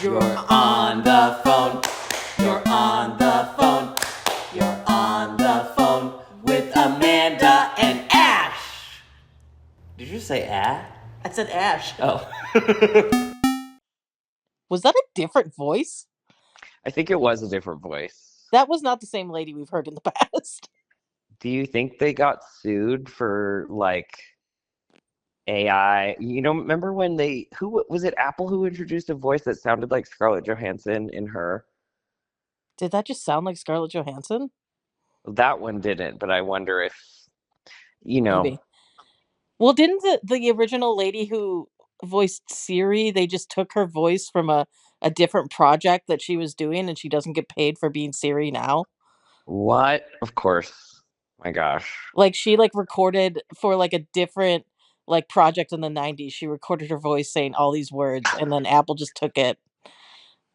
You're on the phone. You're on the phone. You're on the phone with Amanda and Ash. Did you say Ash? I said Ash. Oh. Was that a different voice? I think it was a different voice. That was not the same lady we've heard in the past. Do you think they got sued for like AI? Remember when who was it, Apple, who introduced a voice that sounded like Scarlett Johansson in Her? Did that just sound like Scarlett Johansson? That one didn't, but I wonder if, Maybe. Well, didn't the original lady who voiced Siri, they just took her voice from a different project that she was doing, and she doesn't get paid for being Siri now? What? Of course. My gosh. Like, she recorded for a different project in the 90s. She recorded her voice saying all these words, and then Apple just took it.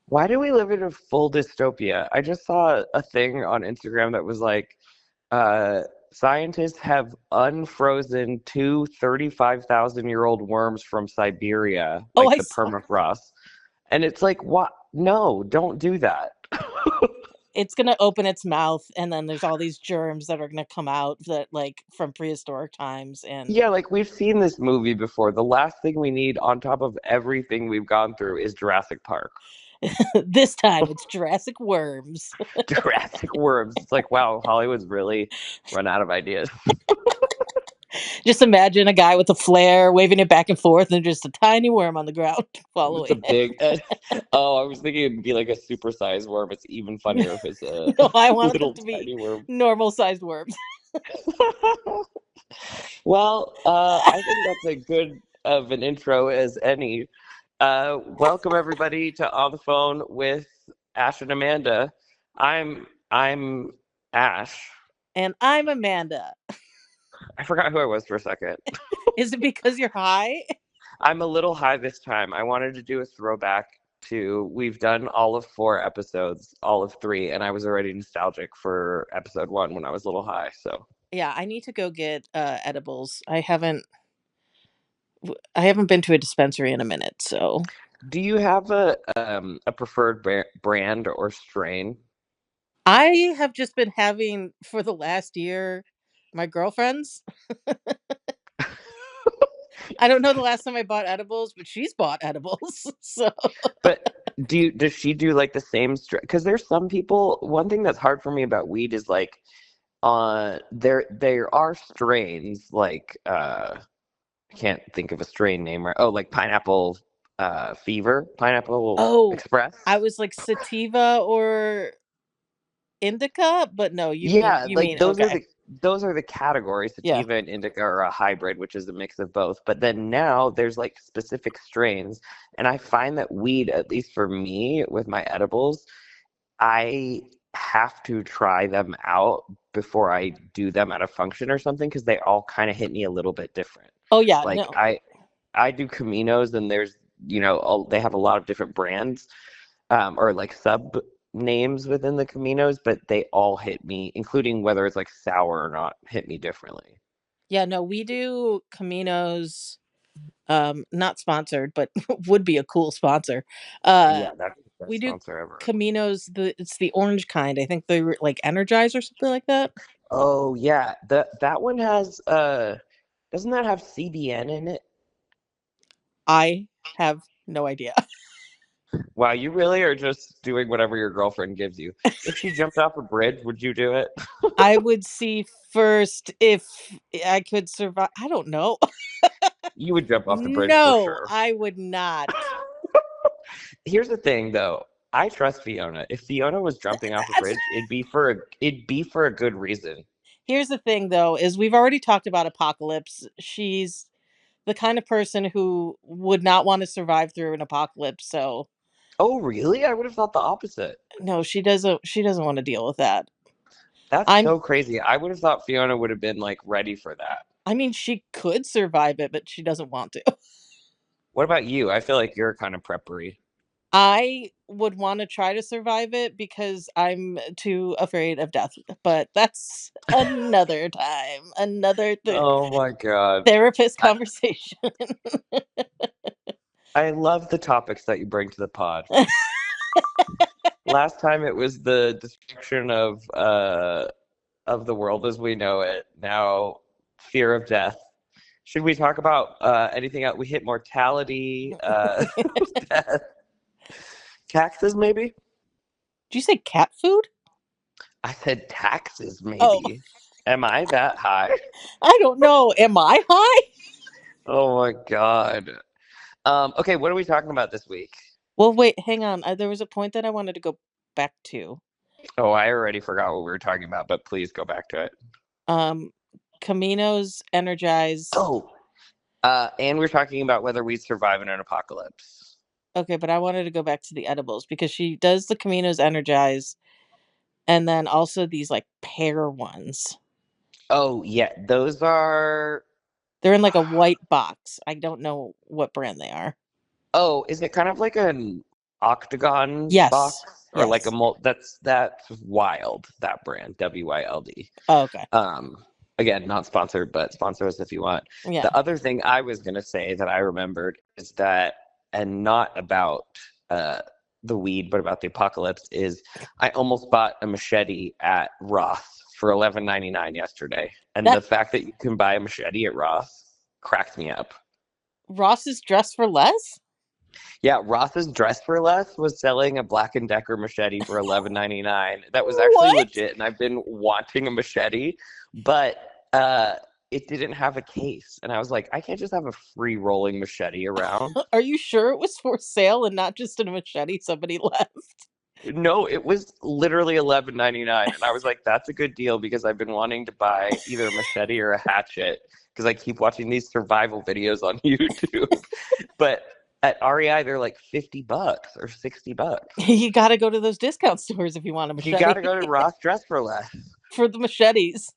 Why do we live in a full dystopia? I just saw a thing on Instagram that was like, scientists have unfrozen two 35,000-year-old worms from Siberia, I the saw. permafrost. And it's like, what? No, don't do that. It's going to open its mouth, and then there's all these germs that are going to come out that from prehistoric times. And Yeah, we've seen this movie before. The last thing we need on top of everything we've gone through is Jurassic Park. This time it's Jurassic worms. Jurassic worms. It's like, wow, Hollywood's really run out of ideas. Just imagine a guy with a flare waving it back and forth, and just a tiny worm on the ground following. It's a big. I was thinking it'd be like a supersized worm. It's even funnier if it's a No, I want little them to tiny be worm. normal-sized worms. Well, I think that's as good of an intro as any. Welcome everybody to On the Phone with Ash and Amanda. I'm Ash. And I'm Amanda. I forgot who I was for a second. Is it because you're high? I'm a little high this time. I wanted to do a throwback to, we've done all of 4 episodes, all of 3, and I was already nostalgic for episode 1 when I was a little high. So yeah, I need to go get edibles. I haven't been to a dispensary in a minute. So, do you have a preferred brand or strain? I have just been having for the last year my girlfriend's. I don't know the last time I bought edibles, but she's bought edibles. So, but does she do the same strain? Because there's some people. One thing that's hard for me about weed is there are strains I can't think of a strain name right. Oh, pineapple fever, pineapple express. I was like sativa or indica, but no, you mean those okay. Those are the categories. Sativa and indica are a hybrid, which is a mix of both. But then now there's specific strains, and I find that weed, at least for me with my edibles, I have to try them out before I do them at a function or something, because they all kind of hit me a little bit different. Oh yeah, no. I do Caminos, and there's they have a lot of different brands, or sub names within the Caminos, but they all hit me, including whether it's sour or not, hit me differently. Yeah, no, we do Caminos, not sponsored, but would be a cool sponsor. Yeah, that's the best we do sponsor ever. Caminos, it's the orange kind. I think they're Energize or something like that. Oh yeah, that one has doesn't that have CBN in it? I have no idea. Wow, you really are just doing whatever your girlfriend gives you. If she jumped off a bridge, would you do it? I would see first if I could survive. I don't know. You would jump off the bridge No, for sure. I would not. Here's the thing, though. I trust Fiona. If Fiona was jumping off a bridge, it'd be for a good reason. Here's the thing, though, is we've already talked about apocalypse. She's the kind of person who would not want to survive through an apocalypse. So, oh really? I would have thought the opposite. No, she doesn't. She doesn't want to deal with that. That's so crazy. I would have thought Fiona would have been ready for that. I mean, she could survive it, but she doesn't want to. What about you? I feel like you're kind of preppery. I would want to try to survive it because I'm too afraid of death. But that's another time, another Oh my god, therapist conversation. I love the topics that you bring to the pod. Last time it was the destruction of the world as we know it. Now, fear of death. Should we talk about anything else? We hit mortality, death, taxes, maybe? Did you say cat food? I said taxes, maybe. Oh. Am I that high? I don't know. Am I high? Oh my God. Okay, what are we talking about this week? Well, wait, hang on. There was a point that I wanted to go back to. Oh, I already forgot what we were talking about, but please go back to it. Camino's energize. Oh, and we're talking about whether we'd survive in an apocalypse. Okay, but I wanted to go back to the edibles because she does the Camino's energize, and then also these like pear ones. Oh yeah, those are. They're in like a white box. I don't know what brand they are. Oh, is it kind of like an octagon box or yes. like a that's Wild, that brand, WYLD. Oh, okay. Again, not sponsored, but sponsor us if you want. Yeah. The other thing I was gonna say that I remembered is that, and not about the weed, but about the apocalypse, is I almost bought a machete at Ross for $11.99 yesterday, and the fact that you can buy a machete at Ross cracked me up. Ross's Dress for Less? Yeah, Ross's Dress for Less was selling a Black & Decker machete for $11.99. That was actually legit, and I've been wanting a machete, but it didn't have a case. And I was like, I can't just have a free rolling machete around. Are you sure it was for sale and not just a machete somebody left? No, it was literally $11.99. And I was like, that's a good deal because I've been wanting to buy either a machete or a hatchet because I keep watching these survival videos on YouTube. But at REI, they're like $50 or $60. You got to go to those discount stores if you want a machete. You got to go to Ross Dress for Less. For the machetes.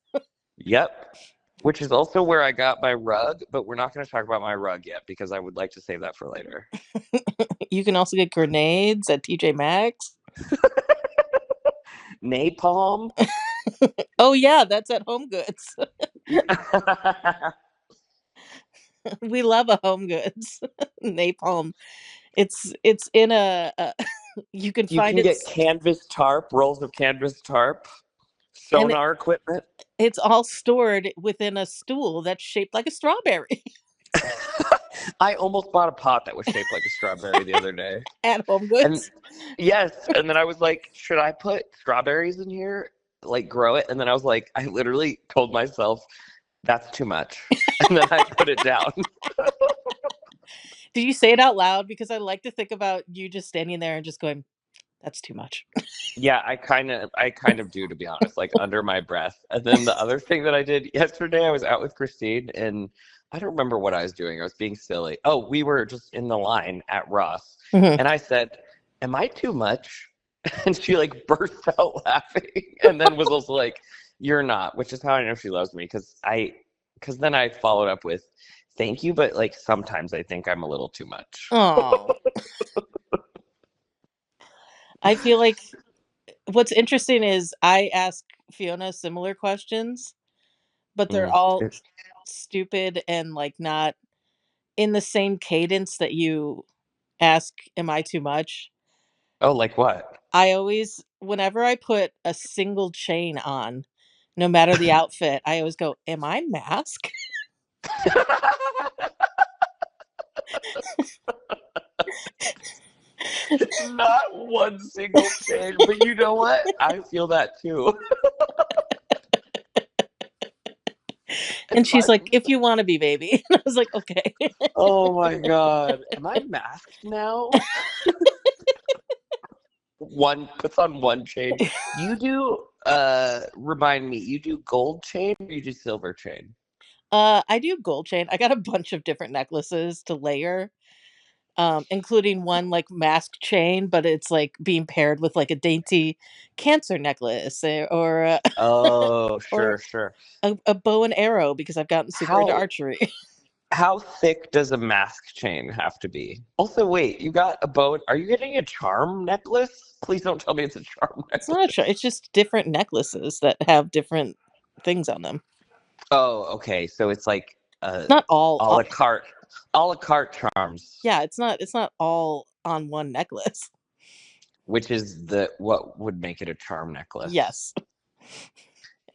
Yep. Which is also where I got my rug, but we're not going to talk about my rug yet because I would like to save that for later. You can also get grenades at TJMaxx. Napalm. Oh yeah, that's at Home Goods. We love a Home Goods. Napalm. It's in a you can get canvas tarp, rolls of canvas tarp, sonar equipment. It's all stored within a stool that's shaped like a strawberry. I almost bought a pot that was shaped like a strawberry the other day. At Home Goods? And, yes. And then I was like, should I put strawberries in here? Like grow it? And then I was like, I literally told myself, that's too much. And then I put it down. Did you say it out loud? Because I like to think about you just standing there and just going, that's too much. Yeah, I kind of do, to be honest, like under my breath. And then the other thing that I did yesterday, I was out with Christine and I don't remember what I was doing. I was being silly. Oh, we were just in the line at Ross. Mm-hmm. And I said, am I too much? And she like burst out laughing and then was also like, you're not, which is how I know she loves me. Cause then I followed up with, thank you. But like, sometimes I think I'm a little too much. Oh, I feel like what's interesting is I ask Fiona similar questions, but they're all stupid and like not in the same cadence that you ask, am I too much? Oh, like what? I always, whenever I put a single chain on, no matter the outfit, I always go, am I masc? Not one single chain, but you know what? I feel that too. And she's like, if you want to be, baby. And I was like, okay. Oh my God. Am I masked now? One puts on one chain. You do, remind me, you do gold chain or you do silver chain? I do gold chain. I got a bunch of different necklaces to layer. Including one like mask chain, but it's like being paired with like a dainty cancer necklace or oh, sure, sure. A bow and arrow because I've gotten super into archery. How thick does a mask chain have to be? Also, wait, you got a bow. Are you getting a charm necklace? Please don't tell me it's a charm necklace. It's not a charm. It's just different necklaces that have different things on them. Oh, okay. So it's like it's not all a la carte charms. Yeah, it's not all on one necklace. which is what would make it a charm necklace. Yes.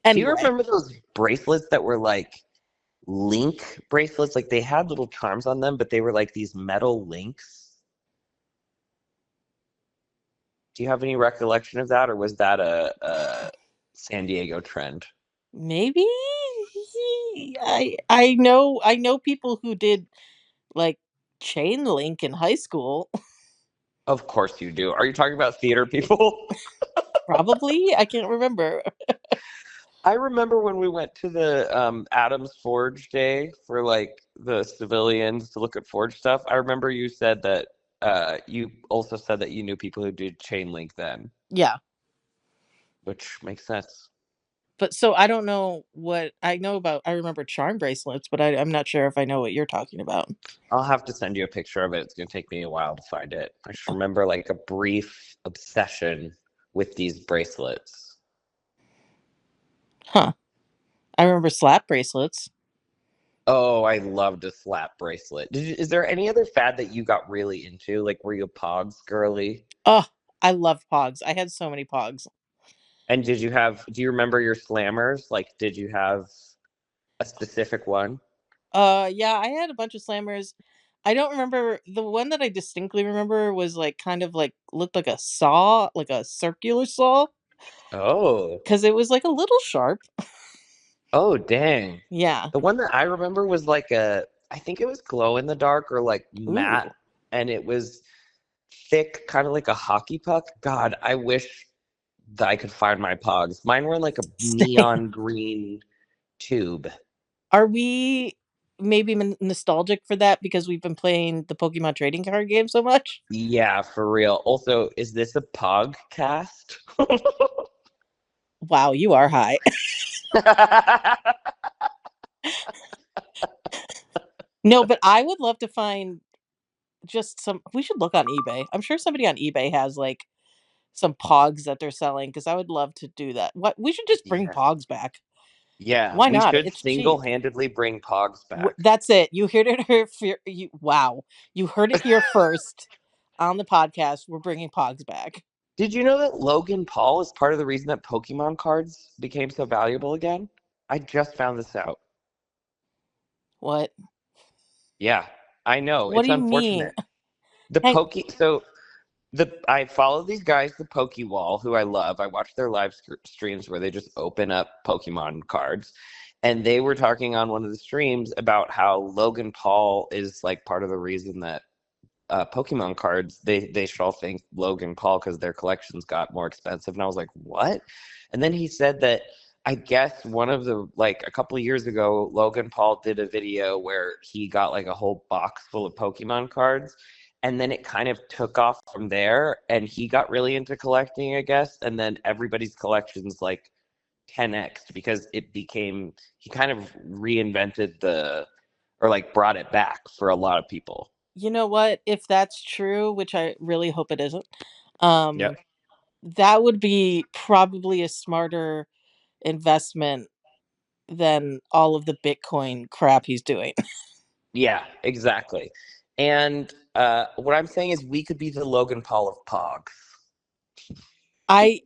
Do you remember those bracelets that were like link bracelets? Like they had little charms on them, but they were like these metal links. Do you have any recollection of that, or was that a San Diego trend? Maybe I know people who did like chain link in high school. Of course you do. Are you talking about theater people? Probably. I can't remember. I remember when we went to the Adams Forge Day for like the civilians to look at Forge stuff. I remember you said that you also said that you knew people who did chain link then. Yeah. Which makes sense. But so I don't know what I know about. I remember charm bracelets, but I'm not sure if I know what you're talking about. I'll have to send you a picture of it. It's going to take me a while to find it. I just remember like a brief obsession with these bracelets. Huh. I remember slap bracelets. Oh, I loved a slap bracelet. Is there any other fad that you got really into? Like, were you a Pogs girly? Oh, I love Pogs. I had so many Pogs. And do you remember your slammers? Like, did you have a specific one? Yeah, I had a bunch of slammers. I don't remember the one that I distinctly remember was like kind of like looked like a saw, like a circular saw. Oh. Because it was like a little sharp. Oh, dang. Yeah. The one that I remember was like I think it was glow in the dark or like matte, Ooh. and it was thick, kind of like a hockey puck. God, I wish that I could find my Pogs. Mine were in like a Same. neon green tube. Are we maybe nostalgic for that because we've been playing the Pokemon trading card game so much? Yeah, for real. Also, is this a Pogcast? Wow, you are high. No, but I would love to find just some. We should look on eBay. I'm sure somebody on eBay has like some Pogs that they're selling because I would love to do that. What we should just bring Yeah. Pogs back. Yeah, Why we not? should It's cheap. single-handedly bring Pogs back. That's it. You heard it here. Wow, you heard it here first on the podcast. We're bringing Pogs back. Did you know that Logan Paul is part of the reason that Pokemon cards became so valuable again? I just found this out. What? Yeah, I know. What It's do you mean? unfortunate. I follow these guys, the Pokewall, who I love. I watch their live streams where they just open up Pokemon cards. And they were talking on one of the streams about how Logan Paul is like part of the reason that Pokemon cards, they should all thank Logan Paul because their collections got more expensive. And I was like, what? And then he said that I guess one of the like a couple of years ago, Logan Paul did a video where he got like a whole box full of Pokemon cards. And then it kind of took off from there, and he got really into collecting, I guess. And then everybody's collections like 10x because he kind of reinvented or like brought it back for a lot of people. You know what? If that's true, which I really hope it isn't, Yep. that would be probably a smarter investment than all of the Bitcoin crap he's doing. Yeah, exactly. And what I'm saying is we could be the Logan Paul of Pogs. I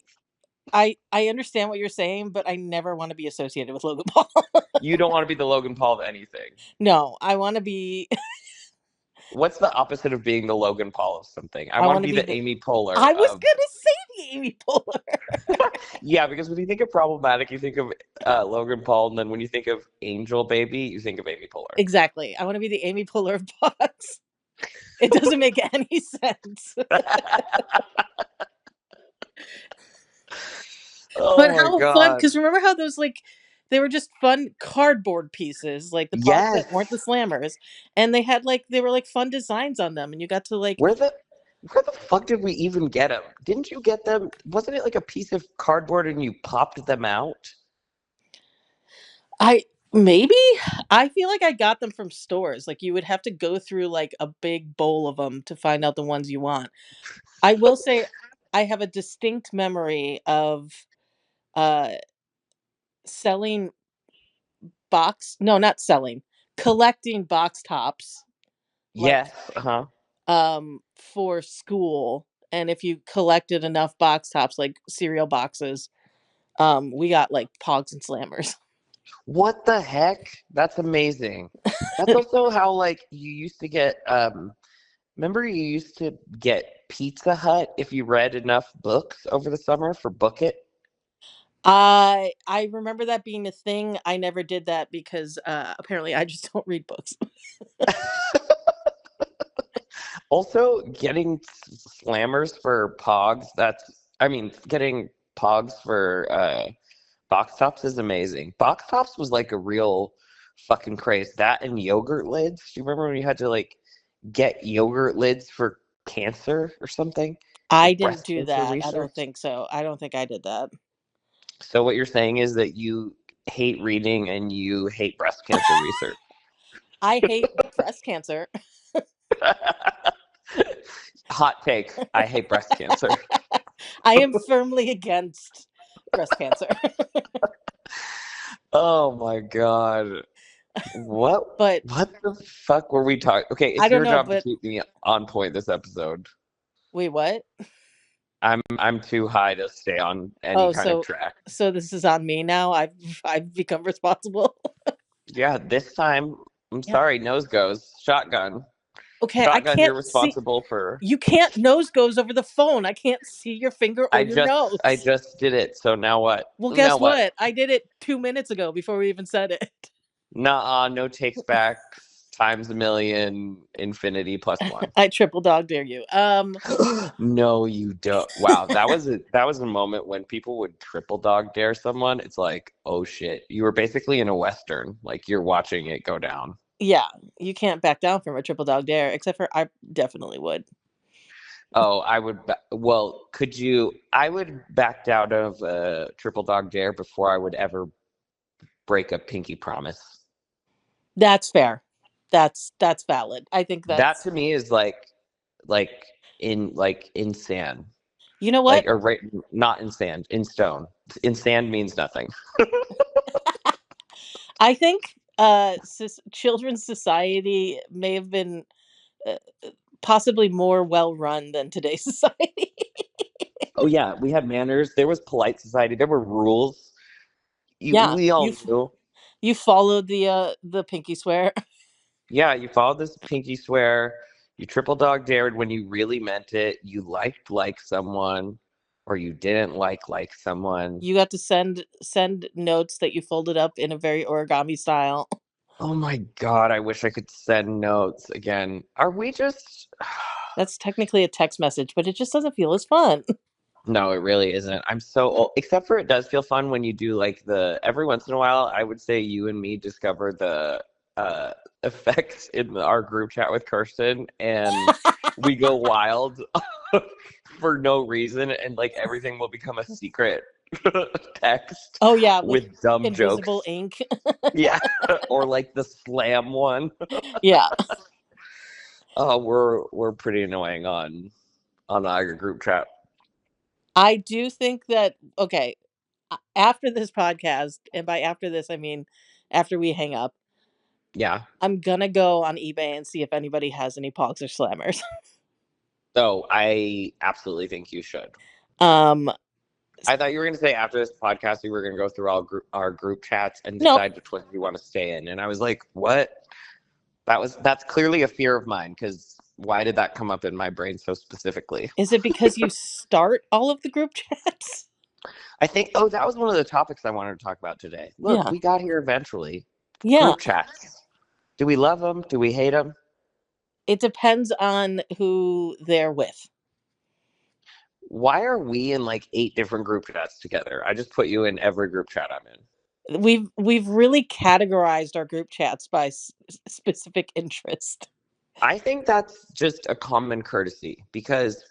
I understand what you're saying, but I never want to be associated with Logan Paul. You don't want to be the Logan Paul of anything. No, I want to be. What's the opposite of being the Logan Paul of something? I I want want to to be be the the. Amy Poehler I was of. gonna say the Amy Poehler. Yeah, because when you think of problematic, you think of Logan Paul, and then when you think of Angel Baby, you think of Amy Poehler. Exactly. I want to be the Amy Poehler of Pogs. It doesn't make any sense. Oh But my how fun, God. because remember how those like they were just fun cardboard pieces, like the Pogs Yes. that weren't the slammers, and they were like fun designs on them, and you got to like Where the fuck did we even get them? Didn't you get them? Wasn't it like a piece of cardboard and you popped them out? maybe I feel like I got them from stores. Like you would have to go through like a big bowl of them to find out the ones you want. I will say I have a distinct memory of uh selling not selling, collecting box tops like Yes. Uh-huh. for school, and if you collected enough box tops, like cereal boxes, we got like Pogs and Slammers. What the heck? That's amazing. That's also how like you used to get remember you used to get Pizza Hut if you read enough books over the summer for Book It? I remember that being a thing. I never did that because apparently I just don't read books. Also, getting slammers for Pogs, getting Pogs for box tops is amazing. Box tops was like a real fucking craze. That and yogurt lids. Do you remember when you had to like get yogurt lids for cancer or something? I Like didn't breast do cancer that. I don't research? think so. I don't think I did that. So what you're saying is that you hate reading and you hate breast cancer research. I hate breast cancer. Hot take. I hate breast cancer. I am firmly against breast cancer. Oh my God. What But the fuck were we talking? Okay, I it's don't your know, job to but keep me on point this episode. wait, what? I'm too high to stay on any Oh, kind of track. so this is on me now. I've become responsible. Yeah, this time, I'm Yeah. sorry, nose goes. Shotgun. Okay, I Shotgun, you're can't see. responsible for. You can't nose goes over the phone. I can't see your finger or your I nose. just did it, so now what? Well, Now guess what? what? I did it 2 minutes ago before we even said it. Nuh-uh, no takes back, times a million, infinity plus one. I triple dog dare you. No, you don't. Wow, that was a moment when people would triple dog dare someone. It's like, oh shit, you were basically in a western, like you're watching it go down. Yeah, you can't back down from a triple dog dare, except for I definitely would. Oh, I would. Well, could you? I would back out of a triple dog dare before I would ever break a pinky promise. That's fair. That's valid. I think That that's. to me is like in sand. You know what? Like or right, not in sand, in stone. In sand means nothing. I think children's society may have been uh, possibly more well run than today's society. Oh yeah, we had manners. There was polite society. There were rules. Yeah, We all knew. you followed the pinky swear. Yeah, you followed this pinky swear. You triple dog dared when you really meant it. You liked like someone, or you didn't like someone. You got to send notes that you folded up in a very origami style. Oh my God, I wish I could send notes again. Are we just. That's technically a text message, but it just doesn't feel as fun. No, it really isn't. I'm so old. Except for it does feel fun when you do like every once in a while, I would say you and me discover the effects in our group chat with Kirsten and we go wild for no reason and like everything will become a secret text. Oh yeah, with dumb invisible jokes. ink. Yeah, or like the slam one. Yeah. Oh, we're pretty annoying on our group chat. I do think that okay, after this podcast, and by after this I mean after we hang up, Yeah. I'm gonna go on eBay and see if anybody has any Pogs or Slammers. So I absolutely think you should. I thought you were going to say after this podcast we were going to go through our group chats and decide which ones you want to stay in, and I was like, what? That's clearly a fear of mine because why did that come up in my brain so specifically? Is it because you start all of the group chats? I think. Oh, that was one of the topics I wanted to talk about today. Look, we got here eventually. Yeah. Group chats. Do we love them? Do we hate them? It depends on who they're with. Why are we in like 8 different group chats together? I just put you in every group chat I'm in. We've really categorized our group chats by specific interest. I think that's just a common courtesy because,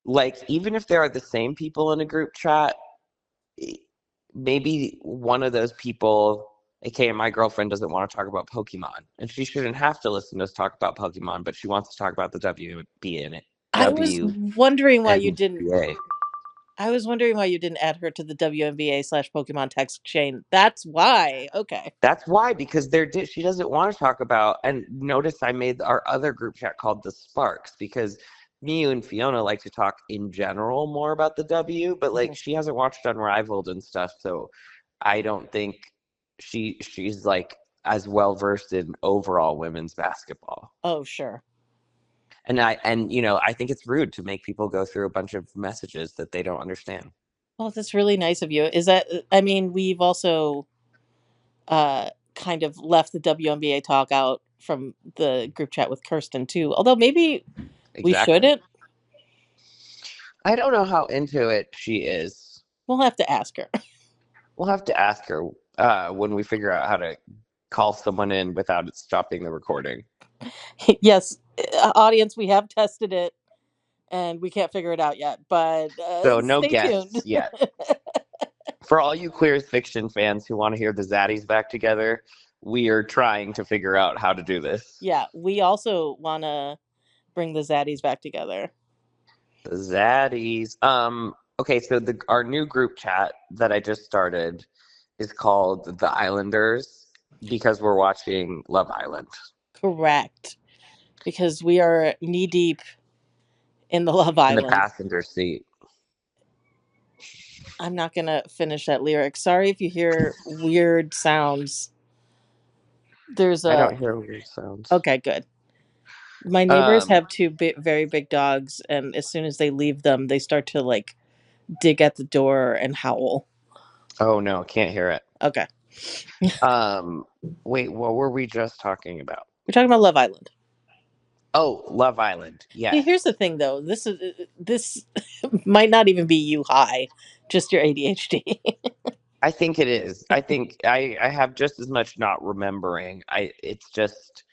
like, even if there are the same people in a group chat, maybe one of those people, aka my girlfriend, doesn't want to talk about Pokemon, and she shouldn't have to listen to us talk about Pokemon, but she wants to talk about the WB in it. I was wondering why you didn't. I was wondering why you didn't add her to the WNBA/Pokemon text chain. That's why. Okay. That's why, because she doesn't want to talk about, and notice I made our other group chat called the Sparks because me, you, and Fiona like to talk in general more about the W, but like she hasn't watched Unrivaled and stuff, so I don't think she's like as well versed in overall women's basketball. Oh, sure. And I think it's rude to make people go through a bunch of messages that they don't understand. Well, that's really nice of you. Is that, I mean, we've also kind of left the WNBA talk out from the group chat with Kirsten too. Although maybe we shouldn't. I don't know how into it she is. We'll have to ask her. We'll have to ask her when we figure out how to call someone in without it stopping the recording. Yes, audience, we have tested it and we can't figure it out yet, but so no stay guests tuned. yet. For all you Queer as Fiction fans who want to hear the Zaddies back together, we are trying to figure out how to do this. Yeah, we also want to bring the Zaddies back together. The Zaddies. Okay, so our new group chat that I just started is called The Islanders because we're watching Love Island. Correct. Because we are knee deep in the Love Island. In the passenger seat. I'm not going to finish that lyric. Sorry if you hear weird sounds. I don't hear weird sounds. Okay, good. My neighbors have two very big dogs, and as soon as they leave them, they start to like dig at the door and howl. Oh no, can't hear it. Okay. Wait, what were we just talking about? We're talking about Love Island. Oh, Love Island. Yeah. Hey, here's the thing, though. This might not even be you high, just your ADHD. I think it is. I think I have just as much not remembering. It's just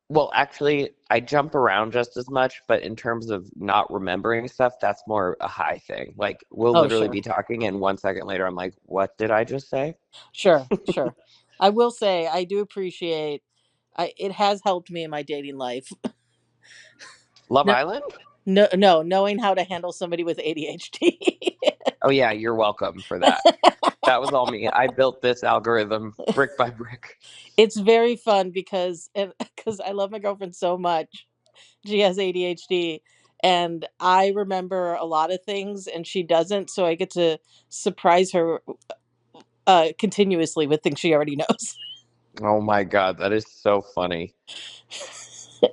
well, actually, I jump around just as much, but in terms of not remembering stuff, that's more a high thing. Like, we'll literally be talking, and 1 second later, I'm like, what did I just say? Sure. I will say, I do appreciate, it has helped me in my dating life. Love Island? No, knowing how to handle somebody with ADHD. Oh, yeah, you're welcome for that. That was all me. I built this algorithm brick by brick. It's very fun because I love my girlfriend so much. She has ADHD and I remember a lot of things and she doesn't, so I get to surprise her continuously with things she already knows. Oh my God, that is so funny.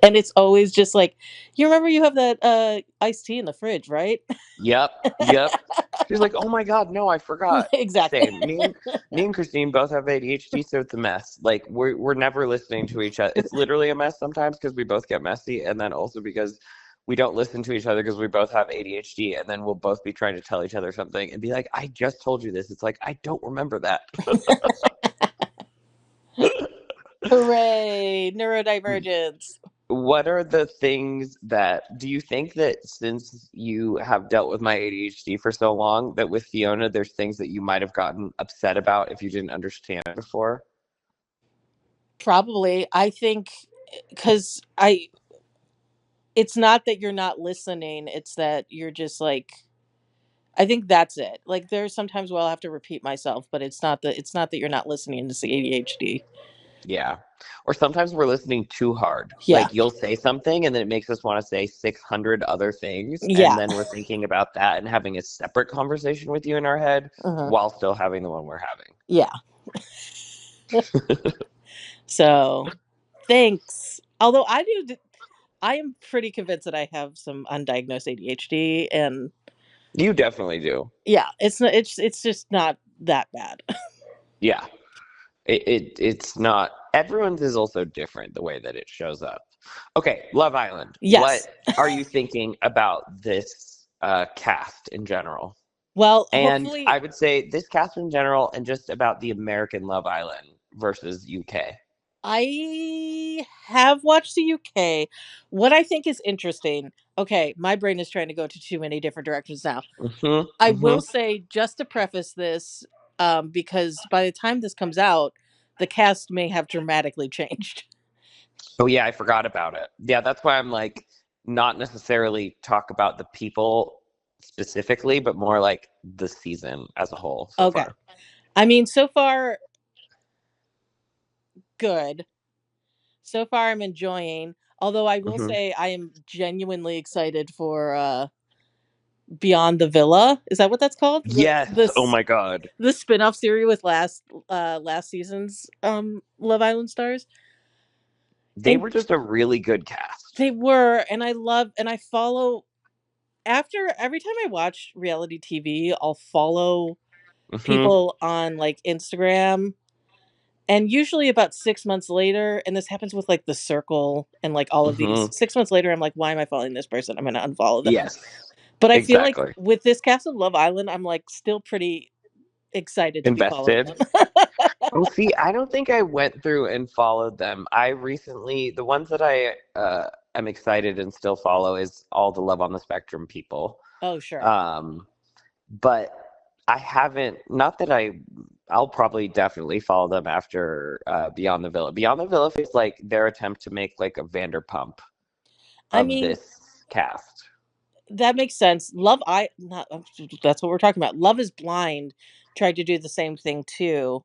And it's always just like, you remember you have that iced tea in the fridge, right? Yep. She's like, oh my God, no, I forgot. Exactly. Same. Me and Christine both have ADHD, so it's a mess. Like, we're never listening to each other. It's literally a mess sometimes because we both get messy, and then also because we don't listen to each other because we both have ADHD, and then we'll both be trying to tell each other something and be like, I just told you this. It's like, I don't remember that. Hooray, neurodivergence. What are the things do you think that since you have dealt with my ADHD for so long, that with Fiona, there's things that you might have gotten upset about if you didn't understand before? Probably. I think because it's not that you're not listening, it's that you're just like, I think that's it. Like there's sometimes where I'll have to repeat myself, but it's not that you're not listening to ADHD. Yeah. Or sometimes we're listening too hard. Yeah. Like you'll say something and then it makes us want to say 600 other things. Yeah. And then we're thinking about that and having a separate conversation with you in our head while still having the one we're having. Yeah. So thanks. Although I am pretty convinced that I have some undiagnosed ADHD, and you definitely do. Yeah, it's just not that bad. Yeah. It's not. Everyone's is also different the way that it shows up. Okay, Love Island. Yes. What are you thinking about this cast in general? Well, and hopefully... I would say this cast in general, and just about the American Love Island versus UK. I have watched the UK. What I think is interesting. Okay, my brain is trying to go to too many different directions now. I will say, just to preface this, because by the time this comes out, the cast may have dramatically changed. Oh yeah, I forgot about it. Yeah, that's why I'm like, not necessarily talk about the people specifically, but more like the season as a whole. Okay. Far. I mean, so far, good. So far, I'm enjoying. Although I will say I am genuinely excited for Beyond the Villa. Is that what that's called? Yes. Oh my God. The spin-off series with last season's Love Island stars. They were just a really good cast. They were, and I follow every time I watch reality TV, I'll follow people on like Instagram. And usually about 6 months later, and this happens with like The Circle and like all of these, 6 months later, I'm like, why am I following this person? I'm going to unfollow them. Yes. But I feel like with this cast of Love Island, I'm like still pretty excited to be following them. Well, see, I don't think I went through and followed them. The ones that I am excited and still follow is all the Love on the Spectrum people. Oh, sure. But I haven't, not that I'll probably definitely follow them after Beyond the Villa. Beyond the Villa feels like their attempt to make like a Vanderpump of this cast. That makes sense. That's what we're talking about. Love is Blind tried to do the same thing too.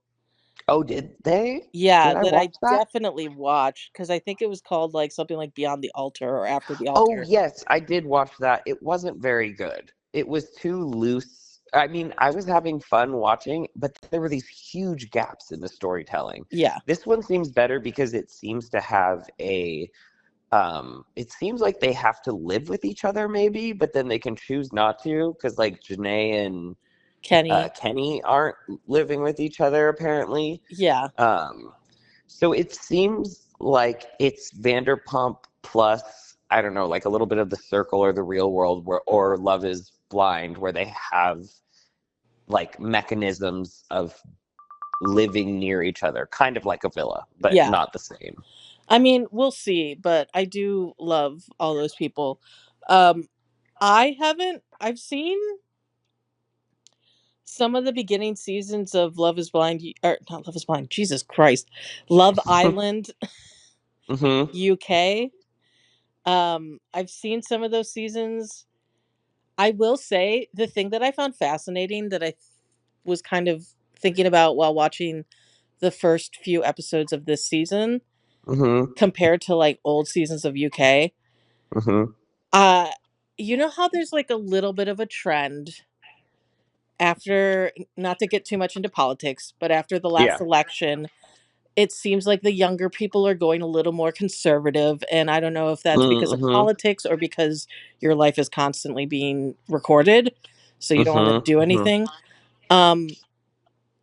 Oh, did they? Yeah, I definitely watched because I think it was called like something like Beyond the Altar or After the Altar. Oh, yes, I did watch that. It wasn't very good. It was too loose. I mean, I was having fun watching, but there were these huge gaps in the storytelling. Yeah. This one seems better because it seems to have it seems like they have to live with each other maybe, but then they can choose not to because like Janae and Kenny aren't living with each other apparently. Yeah. So it seems like it's Vanderpump plus, I don't know, like a little bit of The Circle or The Real World or Love is Blind, where they have like mechanisms of living near each other, kind of like a villa, but not the same. I mean, we'll see, but I do love all those people. I've seen some of the beginning seasons of Love is Blind, or not Love is Blind, Jesus Christ, Love Island UK. I've seen some of those seasons. I will say the thing that I found fascinating that I was kind of thinking about while watching the first few episodes of this season compared to like old seasons of UK. You know how there's like a little bit of a trend after, not to get too much into politics, but after the last election, it seems like the younger people are going a little more conservative. And I don't know if that's because of politics or because your life is constantly being recorded, so you don't want to do anything.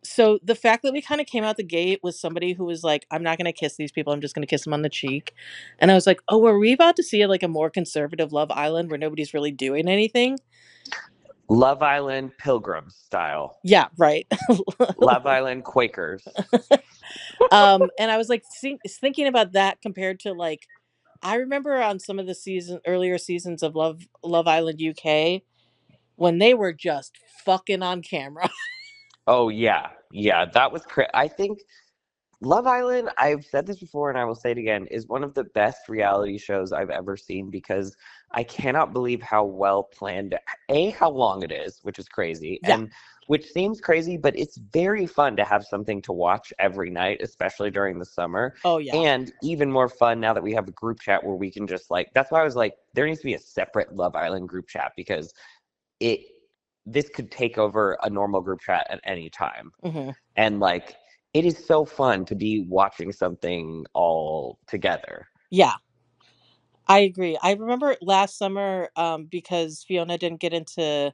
So the fact that we kind of came out the gate with somebody who was like, I'm not going to kiss these people, I'm just going to kiss them on the cheek. And I was like, oh, are we about to see like a more conservative Love Island where nobody's really doing anything? Love Island Pilgrims style. Yeah, right. Love Island Quakers. And I was like thinking about that compared to like, I remember on some of the earlier seasons of Love Island UK when they were just fucking on camera. Oh, yeah. Yeah, that was I think Love Island, I've said this before and I will say it again, is one of the best reality shows I've ever seen because I cannot believe how well planned, how long it is, which is crazy, and which seems crazy, but it's very fun to have something to watch every night, especially during the summer. Oh, yeah. And even more fun now that we have a group chat where we can just like, that's why I was like, there needs to be a separate Love Island group chat because this could take over a normal group chat at any time. And like, it is so fun to be watching something all together. Yeah, I agree. I remember last summer, because Fiona didn't get into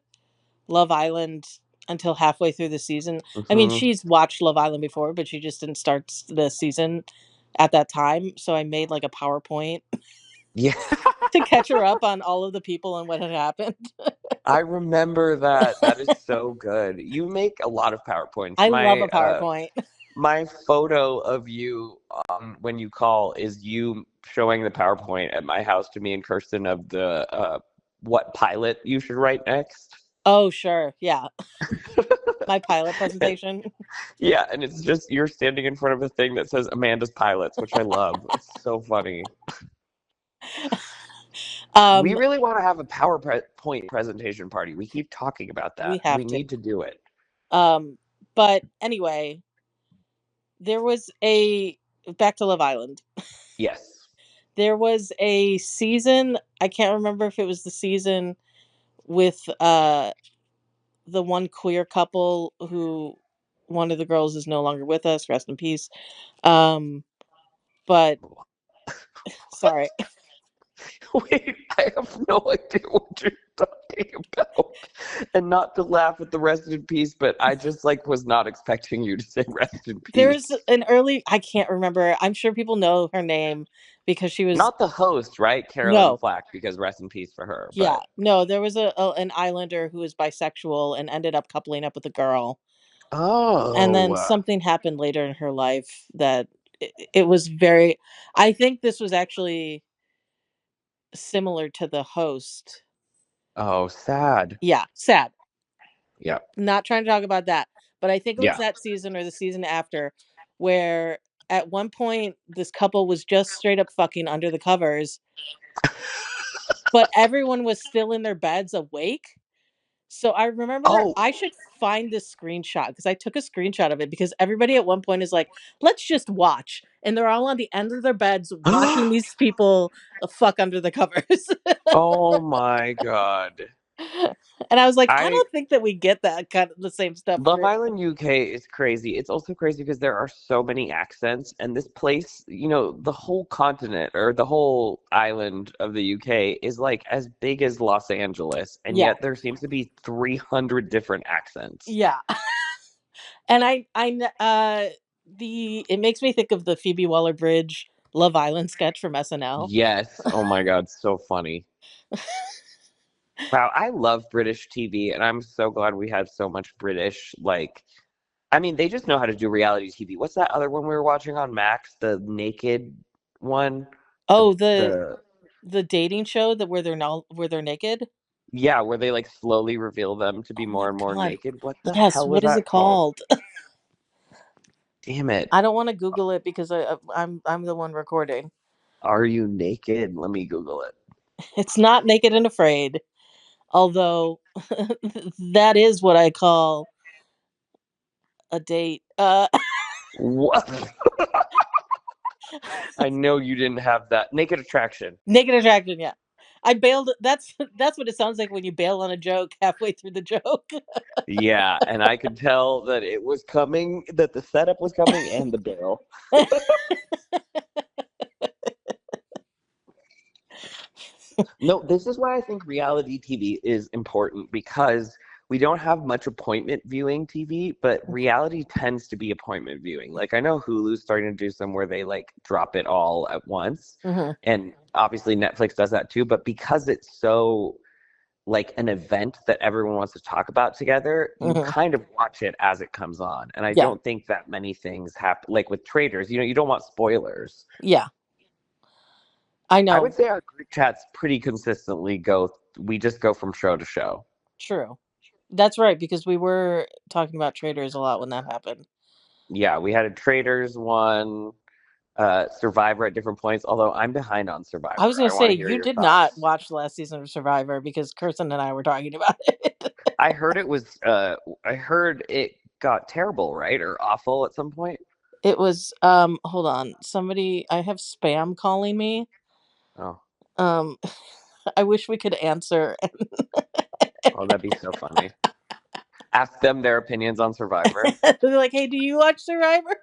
Love Island until halfway through the season. I mean, she's watched Love Island before, but she just didn't start the season at that time. So I made like a PowerPoint to catch her up on all of the people and what had happened. I remember that. That is so good. You make a lot of PowerPoints. I love a PowerPoint. My photo of you when you call is you showing the PowerPoint at my house to me and Kirsten of the what pilot you should write next. Oh, sure. Yeah. My pilot presentation. Yeah, and it's just you're standing in front of a thing that says Amanda's Pilots, which I love. It's so funny. We really want to have a PowerPoint presentation party. We keep talking about that. We need to do it. But anyway, there was back to Love Island. Yes. there was a season, I can't remember if it was the season with the one queer couple who one of the girls is no longer with us, rest in peace. But sorry. Wait, I have no idea what you're talking about. And not to laugh at the rest in peace, but I just was not expecting you to say rest in peace. There's an early, I can't remember. I'm sure people know her name because she was not the host, right? Carolyn Flack, because rest in peace for her. Yeah, no, there was an Islander who was bisexual and ended up coupling up with a girl. Oh. And then something happened later in her life that it was very, I think this was actually similar to the host. Oh, sad. Yeah, sad. Yeah. Not trying to talk about that, but I think it was that season or the season after where at one point this couple was just straight up fucking under the covers, but everyone was still in their beds awake. So I remember I should find this screenshot because I took a screenshot of it because everybody at one point is like, let's just watch. And they're all on the end of their beds watching these people fuck under the covers. Oh my God. And I was like, I don't think that we get that kind of the same stuff. Love Island UK is crazy. It's also crazy because there are so many accents, and this place, the whole continent or the whole island of the UK is as big as Los Angeles, and yet there seems to be 300 different accents. Yeah. And it makes me think of the Phoebe Waller-Bridge Love Island sketch from SNL. Yes. Oh my God, so funny. Wow, I love British TV, and I'm so glad we have so much British, they just know how to do reality TV. What's that other one we were watching on Max? The naked one? Oh, the dating show where they're naked? Yeah, where they slowly reveal them to be more and more naked. What the hell what is it called? Damn it. I don't want to Google it because I'm the one recording. Are you naked? Let me Google it. It's not Naked and Afraid. Although that is what I call a date. What? I know you didn't have that. Naked Attraction. Naked Attraction, yeah. I bailed. That's what it sounds like when you bail on a joke halfway through the joke. Yeah, and I could tell that it was coming, that the setup was coming and the bail. No, this is why I think reality TV is important, because we don't have much appointment viewing TV, but reality tends to be appointment viewing. I know Hulu's starting to do some where they drop it all at once. Mm-hmm. And obviously Netflix does that too, but because it's so an event that everyone wants to talk about together, you kind of watch it as it comes on. And I don't think that many things happen, with Traders, you don't want spoilers. Yeah. I know. I would say our group chats pretty consistently we just go from show to show. True. That's right, because we were talking about Traders a lot when that happened. Yeah, we had a Traders one, Survivor at different points, although I'm behind on Survivor. I was going to say, you did not watch the last season of Survivor because Kirsten and I were talking about it. I heard it got terrible, right? Or awful at some point. It was, hold on. I have spam calling me. Oh. I wish we could answer. Oh, that'd be so funny. Ask them their opinions on Survivor. They're like, hey, do you watch Survivor?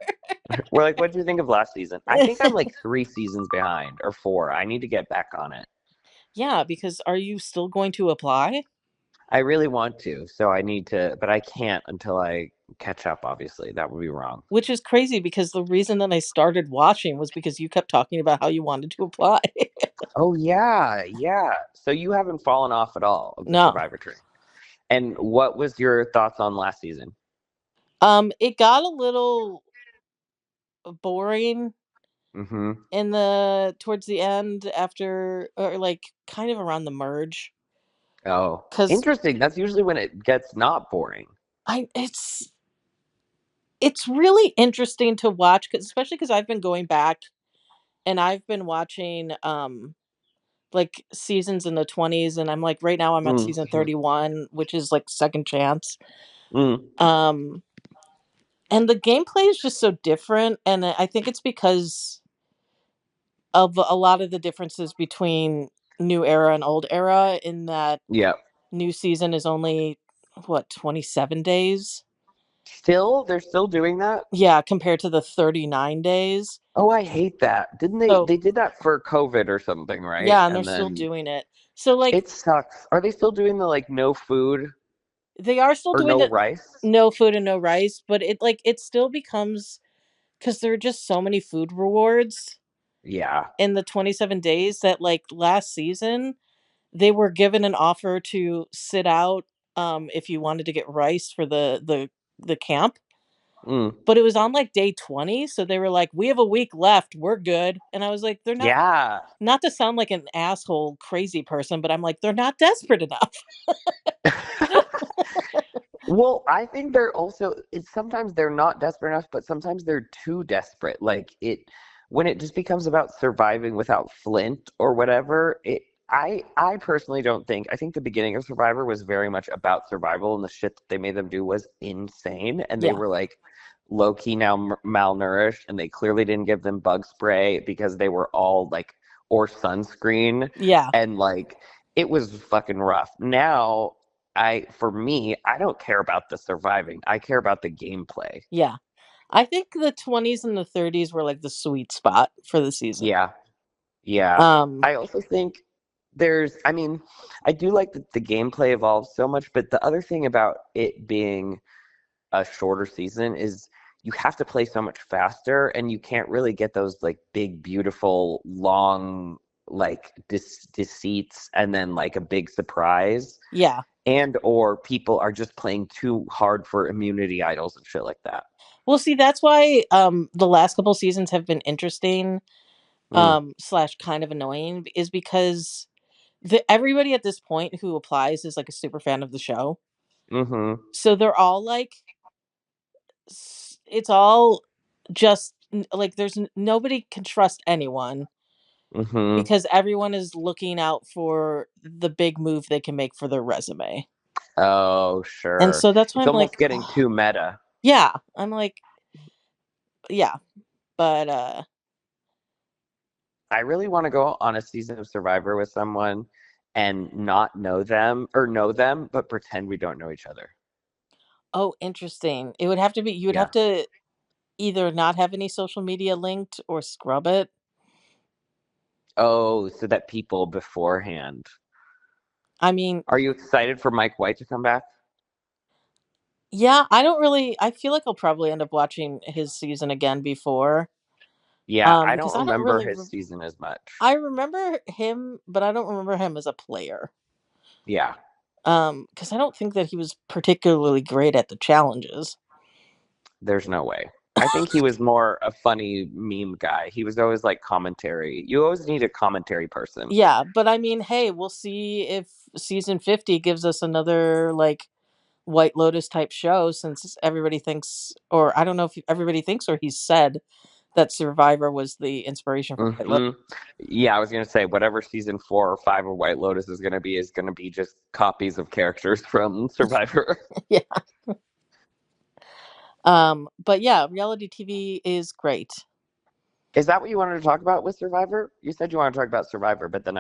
We're like, what do you think of last season? I think I'm 3 seasons behind, or 4. I need to get back on it. Yeah, because are you still going to apply? I really want to, so I need to, but I can't until I catch up, obviously. That would be wrong. Which is crazy because the reason that I started watching was because you kept talking about how you wanted to apply. Oh, yeah. So you haven't fallen off at all of the Survivor train. And what was your thoughts on last season? It got a little boring towards the end after, or kind of around the merge. Oh, interesting. That's usually when it gets not boring. It's really interesting to watch, especially because I've been going back and I've been watching seasons in the 20s, and I'm right now I'm on season 31, which is Second Chance. And the gameplay is just so different, and I think it's because of a lot of the differences between new era and old era, in that new season is only 27 days. They're still doing that? Yeah, compared to the 39 days. Oh, I hate that. Didn't they? So, They did that for COVID or something, right? yeah, and they're And still then doing it. So, like, it sucks. Are they still doing the like no food they are still or doing no the rice? no food and no rice, but it still becomes, because there are just so many food rewards Yeah. in the 27 days, that like last season they were given an offer to sit out, if you wanted to get rice for the camp. Mm. But it was on like day 20, so they were like, "We have a week left. We're good." And I was like, "They're not." Yeah. Not to sound like an asshole crazy person, but I'm like, "They're not desperate enough." Well, I think they're also it's sometimes they're not desperate enough, but sometimes they're too desperate. Like it when it just becomes about surviving without Flint or whatever, I personally don't think I think the beginning of Survivor was very much about survival, and the shit that they made them do was insane, and they Yeah. were like low key now malnourished, and they clearly didn't give them bug spray because they were all like or sunscreen, Yeah. and like it was fucking rough. Now for me, I don't care about the surviving. I care about the gameplay. Yeah. I think the 20s and the 30s were like the sweet spot for the season. Yeah. Yeah. Um I also think I mean, I do like that the gameplay evolves so much, but the other thing about it being a shorter season is you have to play so much faster, and you can't really get those like big, beautiful, long, like deceits and then like a big surprise. yeah. And or people are just playing too hard for immunity idols and shit like that. Well, see, that's why the last couple seasons have been interesting, Mm. slash kind of annoying, is because everybody at this point who applies is like a super fan of the show. Mm-hmm. So they're all like, it's all just like nobody can trust anyone, Mm-hmm. because everyone is looking out for the big move they can make for their resume. Oh, And sure. so that's why It's I'm like, almost getting oh, too meta. yeah, I'm like, yeah, but I really want to go on a season of Survivor with someone and not know them or know them, but pretend we don't know each other. oh, interesting. It would have to be, you would Yeah. have to either not have any social media linked or scrub it. Oh, so that people beforehand. I mean, Are you excited for Mike White to come back? yeah, I feel like I'll probably end up watching his season again before. Yeah, I Because don't I don't remember really, his season as much. I remember him, but I don't remember him as a player. Yeah. Because I don't think that he was particularly great at the challenges. There's no way. I think he was more a funny meme guy. He was always like commentary. You always need a commentary person. Yeah, but I mean, hey, we'll see if season 50 gives us another like White Lotus type show, since everybody thinks, or I don't know if everybody thinks, or he's said that Survivor was the inspiration for White Lotus. Hmm. Yeah, I was gonna say whatever season 4 or 5 of White Lotus is gonna be just copies of characters from Survivor. Yeah. But yeah, reality TV is great. Is that what you wanted to talk about with Survivor? You said you wanted to talk about Survivor, but then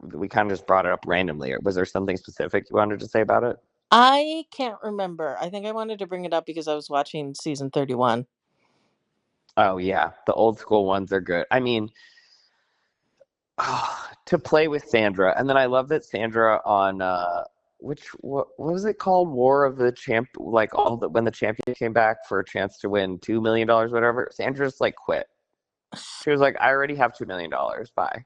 we kind of just brought it up randomly. Was there something specific you wanted to say about it? I can't remember. I think I wanted to bring it up because I was watching season 31. Oh yeah, the old school ones are good. I mean, to play with Sandra, and then I love that Sandra on what was it called? War of the Champ, like when the champion came back for a chance to win $2 million, whatever. Sandra just like quit. She was like, I already have $2 million. Bye.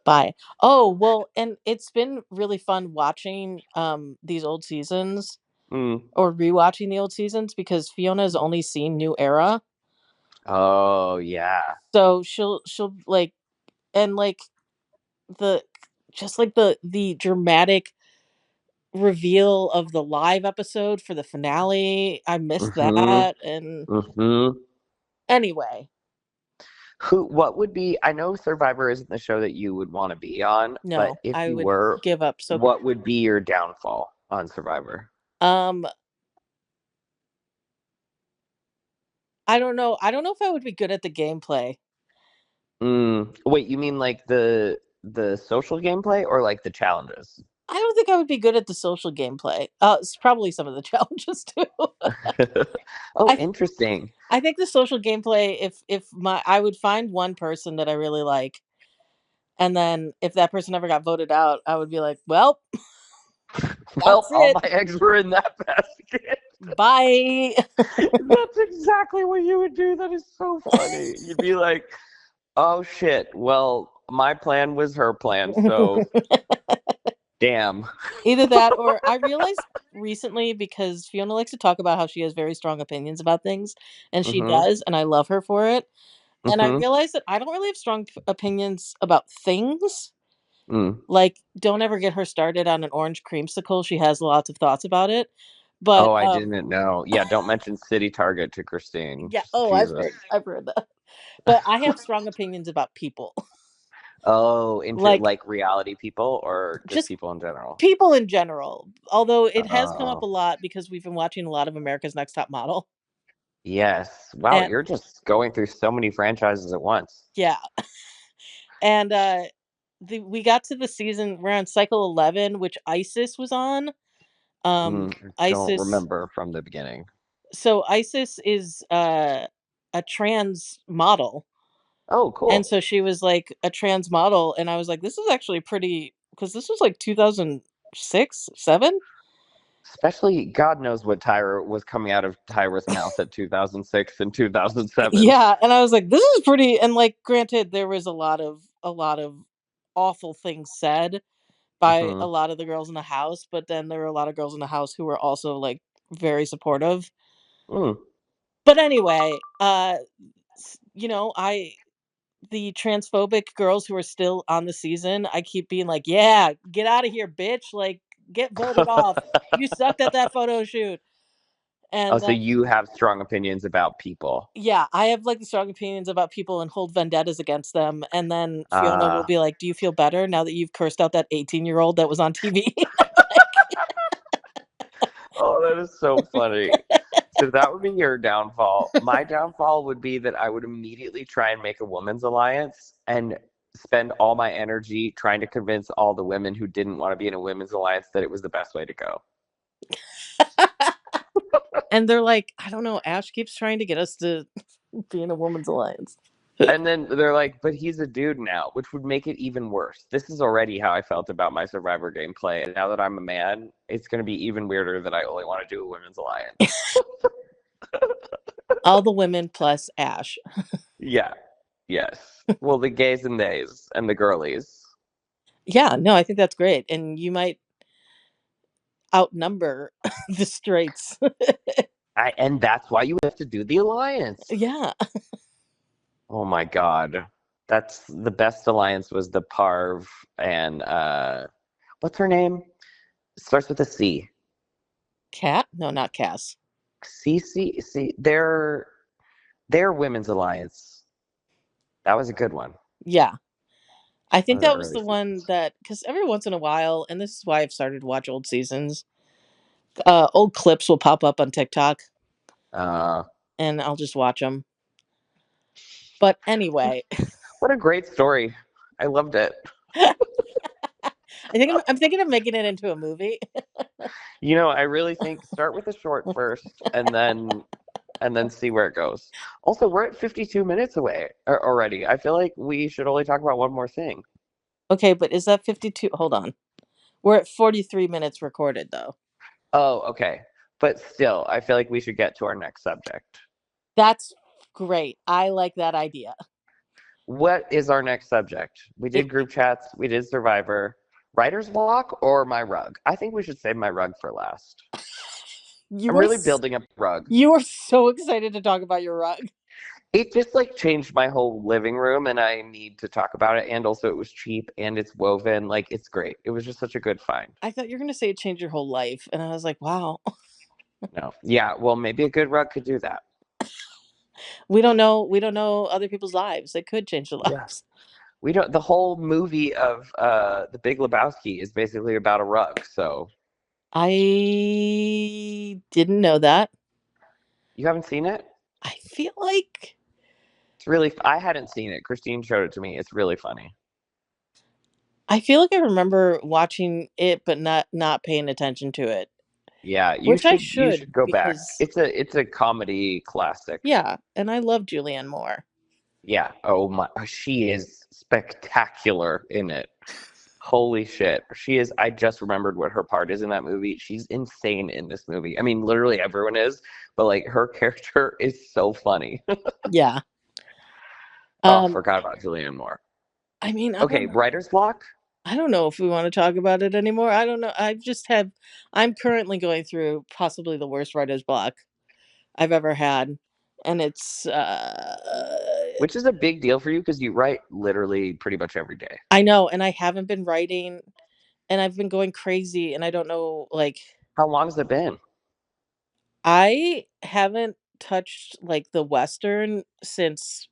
Bye. Oh, well, and it's been really fun watching these old seasons, Mm. or rewatching the old seasons, because Fiona's only seen New Era. Oh yeah. So she'll like, and like the just like the dramatic reveal of the live episode for the finale. I missed Mm-hmm. that. And Mm-hmm. anyway, What would be, I know Survivor isn't the show that you would want to be on, but no, if I you would were, give up so what would be your downfall on Survivor? um I don't know. I don't know if I would be good at the gameplay. Wait, you mean like the social gameplay or like the challenges? I don't think I would be good at the social gameplay. It's probably some of the challenges too. Oh, I interesting. I think the social gameplay, if I would find one person that I really like, and then if that person ever got voted out, I would be like, well, Well, that's all it. my eggs were in that basket. Bye. That's exactly what you would do. That is so funny. You'd be like, oh shit. Well, my plan was her plan, so damn. Either that, or I realized recently, because Fiona likes to talk about how she has very strong opinions about things, and she Mm-hmm. does, and I love her for it. And I Mm-hmm. realized that I don't really have strong opinions about things. Mm. Like, don't ever get her started on an orange creamsicle. She has lots of thoughts about it. But Oh, I didn't know. Yeah, don't mention City Target to Christine. yeah, Just oh, Jesus. I've heard that. But I have strong opinions about people. Oh, Like, like reality people or just just people in general? people in general. Although it has come up Oh, a lot because we've been watching a lot of America's Next Top Model. yes. Wow, And you're just going through so many franchises at once. yeah. And we got to the season, we're on cycle 11, which ISIS was on. I don't ISIS remember from the beginning. So ISIS is a trans model. Oh, And cool. so she was like a trans model, and I was like, this is actually pretty, because this was like 2006, 7. Especially, God knows what Tyra was coming out of Tyra's mouth at 2006 and 2007. Yeah, and I was like, this is pretty. And like, granted, there was a lot of awful things said by Hmm. a lot of the girls in the house, but then there were a lot of girls in the house who were also like very supportive. Mm. But anyway, you know, I the transphobic girls who are still on the season, I keep being like, yeah, get out of here, bitch. Like, get voted off. You sucked at that photo shoot. Oh, And so then, you have strong opinions about people. yeah, I have like the strong opinions about people and hold vendettas against them. And then Fiona will Uh, be like, do you feel better now that you've cursed out that 18-year-old that was on TV? oh, that is so funny. So that would be your downfall. My downfall would be that I would immediately try and make a women's alliance and spend all my energy trying to convince all the women who didn't want to be in a women's alliance that it was the best way to go. And they're like, I don't know, Ash keeps trying to get us to be in a woman's alliance. And then they're like, but he's a dude now, which would make it even worse. This is already how I felt about my Survivor gameplay. And now that I'm a man, it's going to be even weirder that I only want to do a women's alliance. All the women plus Ash. Yeah. Yes. Well, the gays and theys and the girlies. Yeah, no, I think that's great. And you might outnumber the straights. And that's why you have to do the alliance. Yeah. Oh my God. That's the best alliance was the Parv and what's her name? Starts with a C. Cat? No, not Cass. C. Their women's alliance. That was a good one. Yeah. I One think of the that was early the one seasons. that, because every once in a while, and this is why I've started to watch old seasons, old clips will pop up on TikTok Uh, and I'll just watch them. But anyway, what a great story. I loved it. I'm thinking of making it into a movie. You know, I really think start with a short first and then see where it goes. Also, we're at 52 minutes away already. I feel like we should only talk about one more thing. Okay, but is that 52? Hold on. We're at 43 minutes recorded though. Oh, okay. But still, I feel like we should get to our next subject. That's great. I like that idea. What is our next subject? We It, did group chats, we did Survivor. Writer's block or my rug? I think we should save my rug for last. you I'm are really building up the rug. you are so excited to talk about your rug. It just like changed my whole living room and I need to talk about it. And also it was cheap and it's woven. Like it's great. It was just such a good find. I thought you were going to say it changed your whole life, and I was like, wow. No. Yeah, well maybe a good rug could do that. We don't know other people's lives. It could change their Yeah. lives. We don't the whole movie of The Big Lebowski is basically about a rug, so I didn't know that. you haven't seen it? I feel like It's really. I hadn't seen it. Christine showed it to me. It's really funny. I feel like I remember watching it, but not paying attention to it. Yeah, Which I you should, should go back. because It's a comedy classic. yeah, and I love Julianne Moore. Yeah. Oh my, she is spectacular in it. Holy shit. She is. I just remembered what her part is in that movie. She's insane in this movie. I mean, literally everyone is, but like her character is so funny. Yeah. Oh, forgot about Julianne Moore. I mean, Okay, writer's block. I don't know if we want to talk about it anymore. I don't know. I'm currently going through possibly the worst writer's block I've ever had. And it's Which is a big deal for you because you write literally pretty much every day. I know, and I haven't been writing, and I've been going crazy, and I don't know, like, How long has it been? I haven't touched like the Western since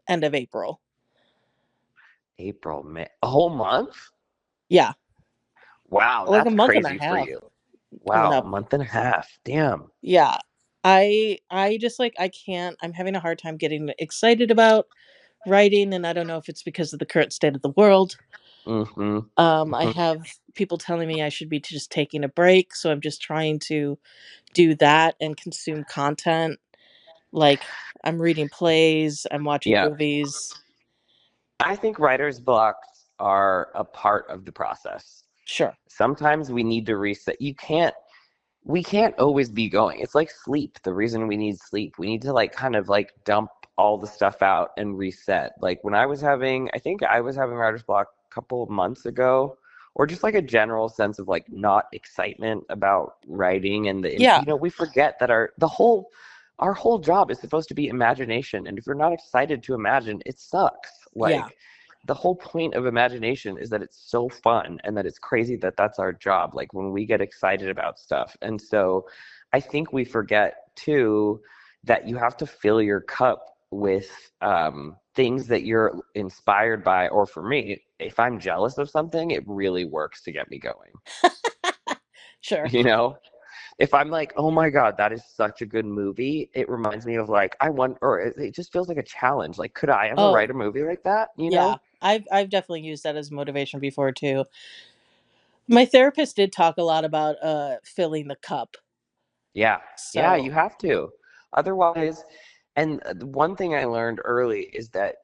end of April. April, May, a whole month? Yeah. Wow, Like a that's month and a crazy for half you. coming Wow, up. month and a half. Damn. Yeah. I just like I can't I'm having a hard time getting excited about writing, and I don't know if it's because of the current state of the world. Mm-hmm. I have people telling me I should be just taking a break, so I'm just trying to do that and consume content. Like, I'm reading plays, I'm watching Yeah. movies. I think writer's blocks are a part of the process. Sure. Sometimes we need to reset. We can't always be going. It's like sleep. The reason we need sleep, we need to like kind of like dump all the stuff out and reset. Like when I think I was having writer's block a couple of months ago, or just like a general sense of like not excitement about writing Yeah. we forget that our whole job is supposed to be imagination. And if you're not excited to imagine, it sucks. Yeah. Like the whole point of imagination is that it's so fun and that it's crazy that that's our job, like when we get excited about stuff. And so I think we forget too that you have to fill your cup with things that you're inspired by. Or for me, if I'm jealous of something, it really works to get me going. Sure. You know, if I'm like, oh my God, that is such a good movie, it reminds me of like, I want, or it just feels like a challenge. Like, could I ever write Oh, a movie like that? You yeah. know? I've definitely used that as motivation before too. My therapist did talk a lot about filling the cup. Yeah. Yeah, you So, have to. Otherwise, and one thing I learned early is that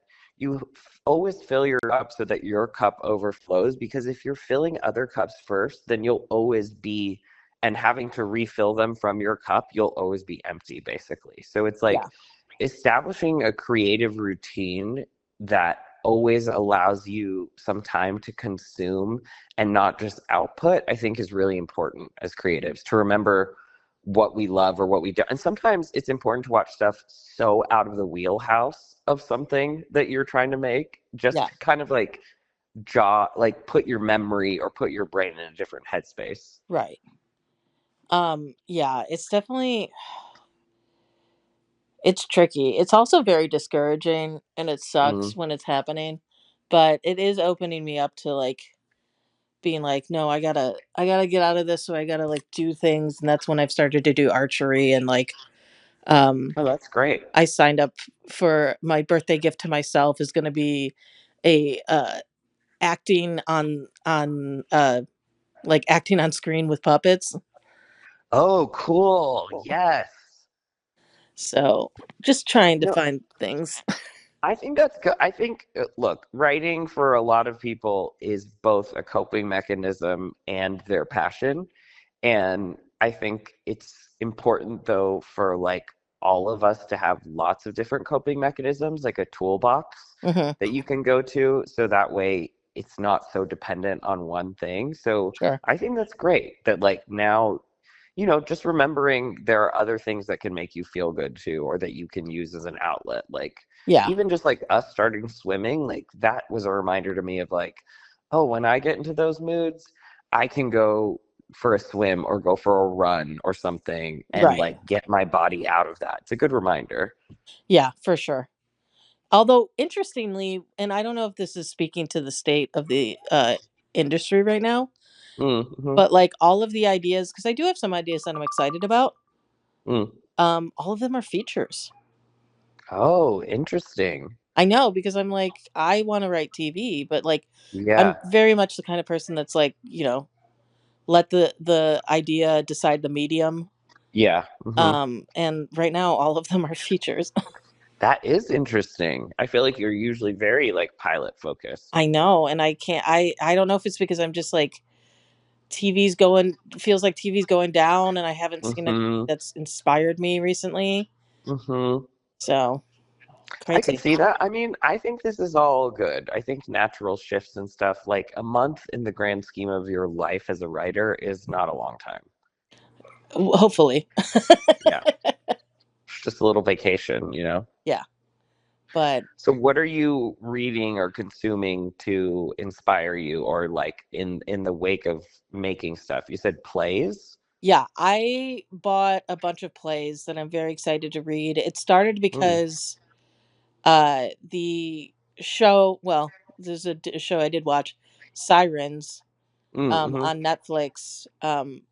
always fill your cup so that your cup overflows. Because if you're filling other cups first, then you'll always be, and having to refill them from your cup, you'll always be empty, basically. So it's like yeah. establishing a creative routine that always allows you some time to consume and not just output, I think is really important as creatives to remember what we love or what we do. And sometimes it's important to watch stuff so out of the wheelhouse of something that you're trying to make, just Yeah. to kind of like like put your memory or put your brain in a different headspace. Right. Yeah, it's definitely it's tricky. It's also very discouraging, and it Mm. sucks when it's happening, but it is opening me up to like being like, no, I gotta get out of this, so I gotta like do things. And that's when I've started to do archery, and like um Oh, that's great. I signed up for my birthday gift to myself is gonna be a acting on like acting on screen with puppets. Oh, cool. Yes. So just trying to No, find things. I think that's good. I think, look, writing for a lot of people is both a coping mechanism and their passion. And I think it's important, though, for like all of us to have lots of different coping mechanisms, like a toolbox Hmm. that you can go to. So that way it's not so dependent on one thing. So Sure. I think that's great that, like, now, just remembering there are other things that can make you feel good too, or that you can use as an outlet. Like, Yeah. even just like us starting swimming, like that was a reminder to me of like, oh, when I get into those moods, I can go for a swim or go for a run or something and Right. like get my body out of that. It's a good reminder. Yeah, for sure. Although interestingly, and I don't know if this is speaking to the state of the industry right now, Mm-hmm. but like all of the ideas, because I do have some ideas that I'm excited about. Mm. All of them are features. Oh, interesting. I know, because I'm like, I want to write TV, but like, I'm Yeah. very much the kind of person that's like, you know, let the idea decide the medium. Yeah. And right now all of them are features. That is interesting. I feel like you're usually very like pilot focused. I know, and I can't. I don't know if it's because I'm just like TV's going. Feels like TV's going down, and I haven't seen anything Mm-hmm. that's inspired me recently. Mm-hmm. So I could crazy. see that. I mean, I think this is all good. I think natural shifts and stuff, like a month in the grand scheme of your life as a writer is not a long time. Hopefully, Yeah. It's just a little vacation, you know? yeah. But So what are you reading or consuming to inspire you or like in the wake of making stuff? You said plays? yeah, I bought a bunch of plays that I'm very excited to read. It started Mm, because the show. Well, there's a show I did watch, Sirens, mm-hmm. on Netflix.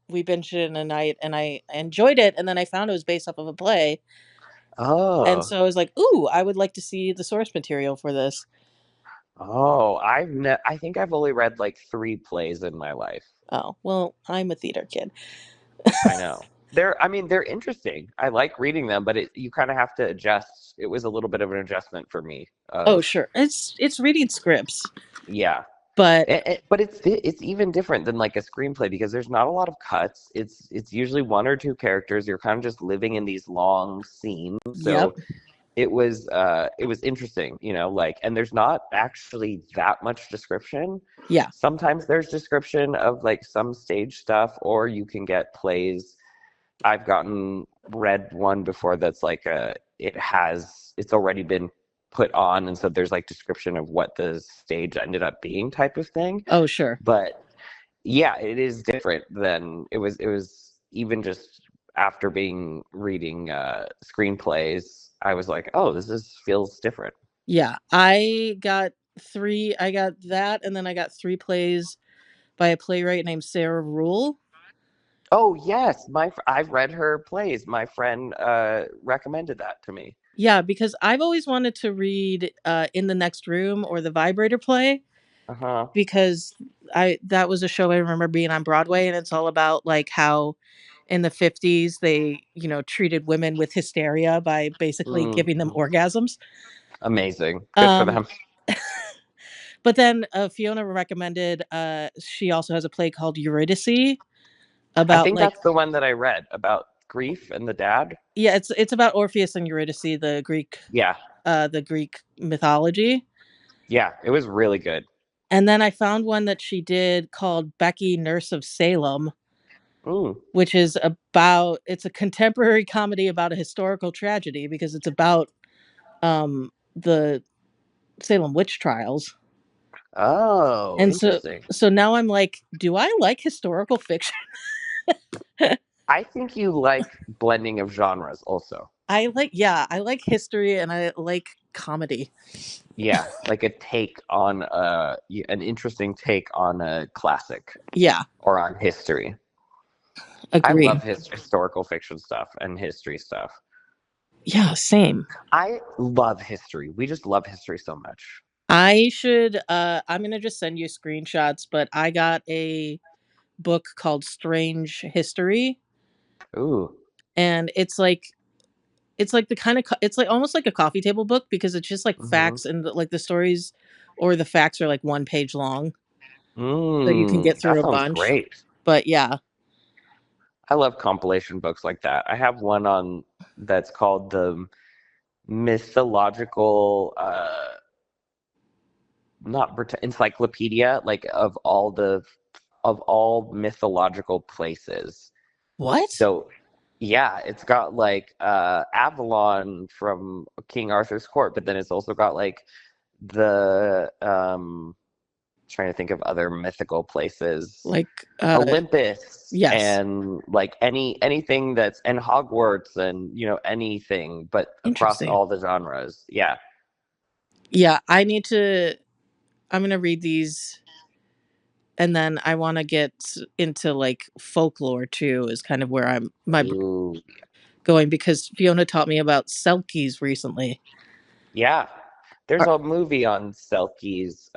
We binged it in a night, and I enjoyed it. And then I found it was based off of a play, and Oh. so I was like, "Ooh, I would like to see the source material for this." Oh, I think I've only read like 3 plays in my life. Oh, well, I'm a theater kid. I know. I mean, they're interesting. I like reading them, but you kind of have to adjust. It was a little bit of an adjustment for me Oh, of, sure, it's reading scripts, yeah. but But it's even different than like a screenplay because there's not a lot of cuts. It's usually 1 or 2 characters. You're kind of just living in these long scenes. yep, So it was interesting, you know, like, and there's not actually that much description. yeah, Sometimes there's description of like some stage stuff, or you can get plays. I've gotten read one before that's like it's already been put on, and so there's like description of what the stage ended up being type of thing. oh, sure, But yeah, it is different than it was even just after being reading screenplays, I was like, oh, this is feels different. yeah. I got that, and then I got 3 plays by a playwright named Sarah Rule. Oh yes, I've read her plays. My friend recommended that to me. Yeah, because I've always wanted to read In the Next Room or the Vibrator play, Uh-huh. because I that was a show I remember being on Broadway, and it's all about like how in the 50s they, you know, treated women with hysteria by basically giving them Mm, orgasms. amazing. Good for Um them. but then Fiona recommended she also has a play called Eurydice I about think like, that's the one that I read about grief and the dad. yeah, it's about Orpheus and Eurydice, Yeah. the Greek mythology. Yeah, it was really good. And then I found one that she did called Becky, Nurse of Salem, Mm. which is it's a contemporary comedy about a historical tragedy, because it's about the Salem witch trials. Oh, And interesting. so now I'm like, do I like historical fiction? I think you like blending of genres also. I like history, and I like comedy. Yeah, like a take on an interesting take on a classic Yeah, or on history. I agree. love historical fiction stuff and history stuff. Yeah, same. I love history. We just love history so much. I'm gonna just send you screenshots, but I got a book called Strange History, Ooh. and it's like the kind of it's like almost like a coffee table book, because it's just like Mm-hmm. facts, and like the stories or the facts are like 1 page long, so you can get through That a sounds bunch. great. But yeah. I love compilation books like that. I have one on that's called the mythological not encyclopedia like of all mythological places. What? So yeah, it's got like Avalon from King Arthur's court, but then it's also got like the trying to think of other mythical places. Like Olympus yes. and like anything that's and Hogwarts and you know anything but across Interesting. all the genres. Yeah. Yeah, I'm gonna read these, and then I want to get into like folklore too, is kind of where I'm my Ooh. going because Fiona taught me about selkies recently. Yeah. There's a movie on selkies.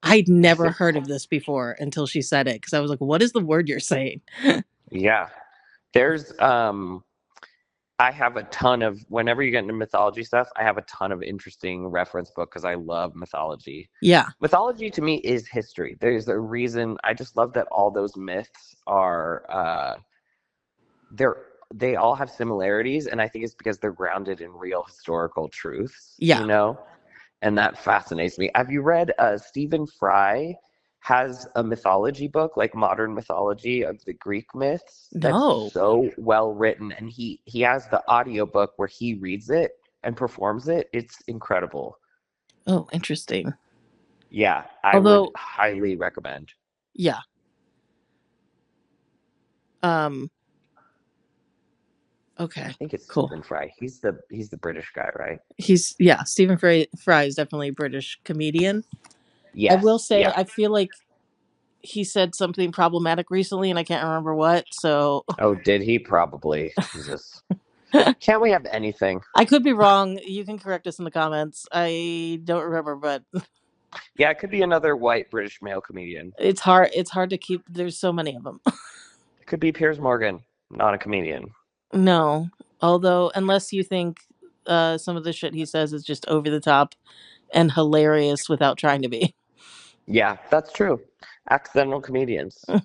I'd never heard of this before until she said it because I was like, what is the word you're saying? Yeah. There's I have a ton of, whenever you get into mythology stuff, I have a ton of interesting reference book because I love mythology. Yeah. Mythology to me is history. There's a reason. I just love that all those myths are they all have similarities, and I think it's because they're grounded in real historical truths. Yeah. You know, and that fascinates me. Have you read Stephen Fry has a mythology book, like modern mythology of the Greek myths? No. That's so well written, and he has the audiobook where he reads it and performs it. It's incredible. Oh, interesting. Yeah, I would highly recommend. Yeah. Okay. I think it's cool. Stephen Fry. He's the British guy, right? Stephen Fry is definitely a British comedian. Yes. I will say, yeah. I feel like he said something problematic recently, and I can't remember what. So, Oh, did he? Probably. Jesus. Can't we have anything? I could be wrong. You can correct us in the comments. I don't remember, but yeah, it could be another white British male comedian. It's hard to keep. There's so many of them. It could be Piers Morgan, not a comedian. No, although unless you think some of the shit he says is just over the top and hilarious without trying to be. Yeah, that's true. Accidental comedians. The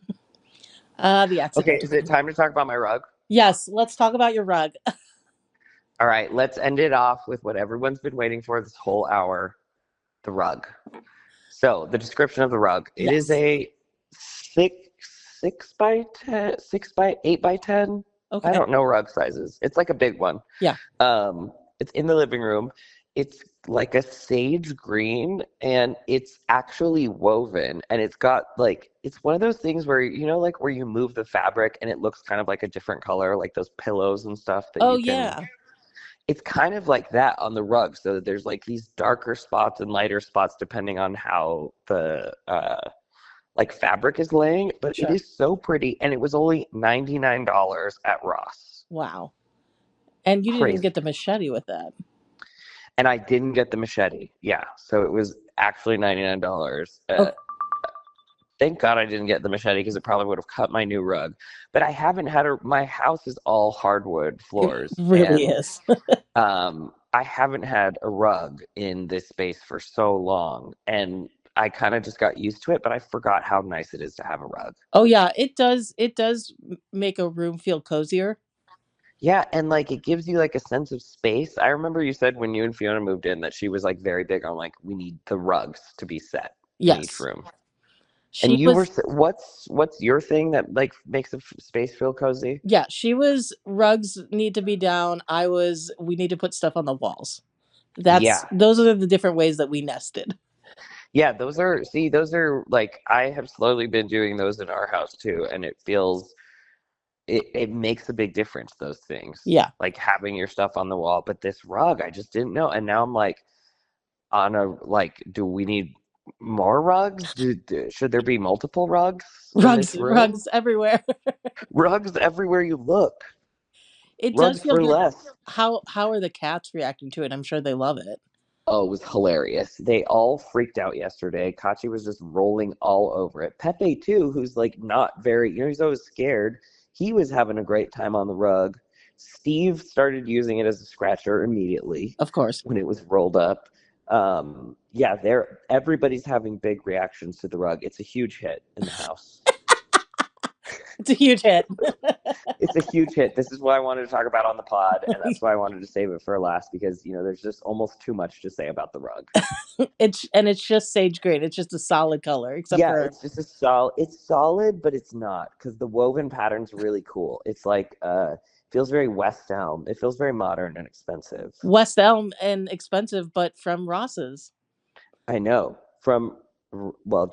accidental. Okay, is it time to talk about my rug? Yes, let's talk about your rug. All right, let's end it off with what everyone's been waiting for this whole hour, the rug. So the description of the rug. It is a 6 by 10, 6 by 8 by 10. Okay. I don't know rug sizes. It's like a big one. Yeah. It's in the living room. It's like a sage green, and it's actually woven, and it's got like, it's one of those things where, you know, like where you move the fabric and it looks kind of like a different color, like those pillows and stuff that you can. Yeah. It's kind of like that on the rug, so that there's like these darker spots and lighter spots depending on how the like fabric is laying, but sure. It is so pretty, and it was only $99 at Ross. Wow. And you didn't get the machete with that. And I didn't get the machete. Yeah. So it was actually $99. Thank God I didn't get the machete because it probably would have cut my new rug. But I haven't had my house is all hardwood floors. It really is. I haven't had a rug in this space for so long. And I kind of just got used to it, but I forgot how nice it is to have a rug. Oh, yeah. It does make a room feel cozier. Yeah, and like it gives you like a sense of space. I remember you said when you and Fiona moved in that she was like very big on like, we need the rugs to be set in each room. And you were, what's your thing that like makes a space feel cozy? Yeah, she was rugs need to be down. We need to put stuff on the walls. Those are the different ways that we nested. Yeah, those are like, I have slowly been doing those in our house too, and it feels. It makes a big difference, those things. Yeah. Like having your stuff on the wall. But this rug, I just didn't know. And now I'm like, do we need more rugs? Should there be multiple rugs? Rugs everywhere. Rugs everywhere you look. It rugs does feel for good. Less. How are the cats reacting to it? I'm sure they love it. Oh, it was hilarious. They all freaked out yesterday. Kachi was just rolling all over it. Pepe, too, who's like not very, he's always scared. He was having a great time on the rug. Steve started using it as a scratcher immediately. Of course. When it was rolled up. Everybody's having big reactions to the rug. It's a huge hit in the house. It's a huge hit. It's a huge hit. This is what I wanted to talk about on the pod, and that's why I wanted to save it for last, because there's just almost too much to say about the rug. It's just sage green. It's just a solid color, except for it's just a solid. It's solid, but it's not, because the woven pattern's really cool. It's like feels very West Elm. It feels very modern and expensive. West Elm and expensive, but from Ross's. I know, from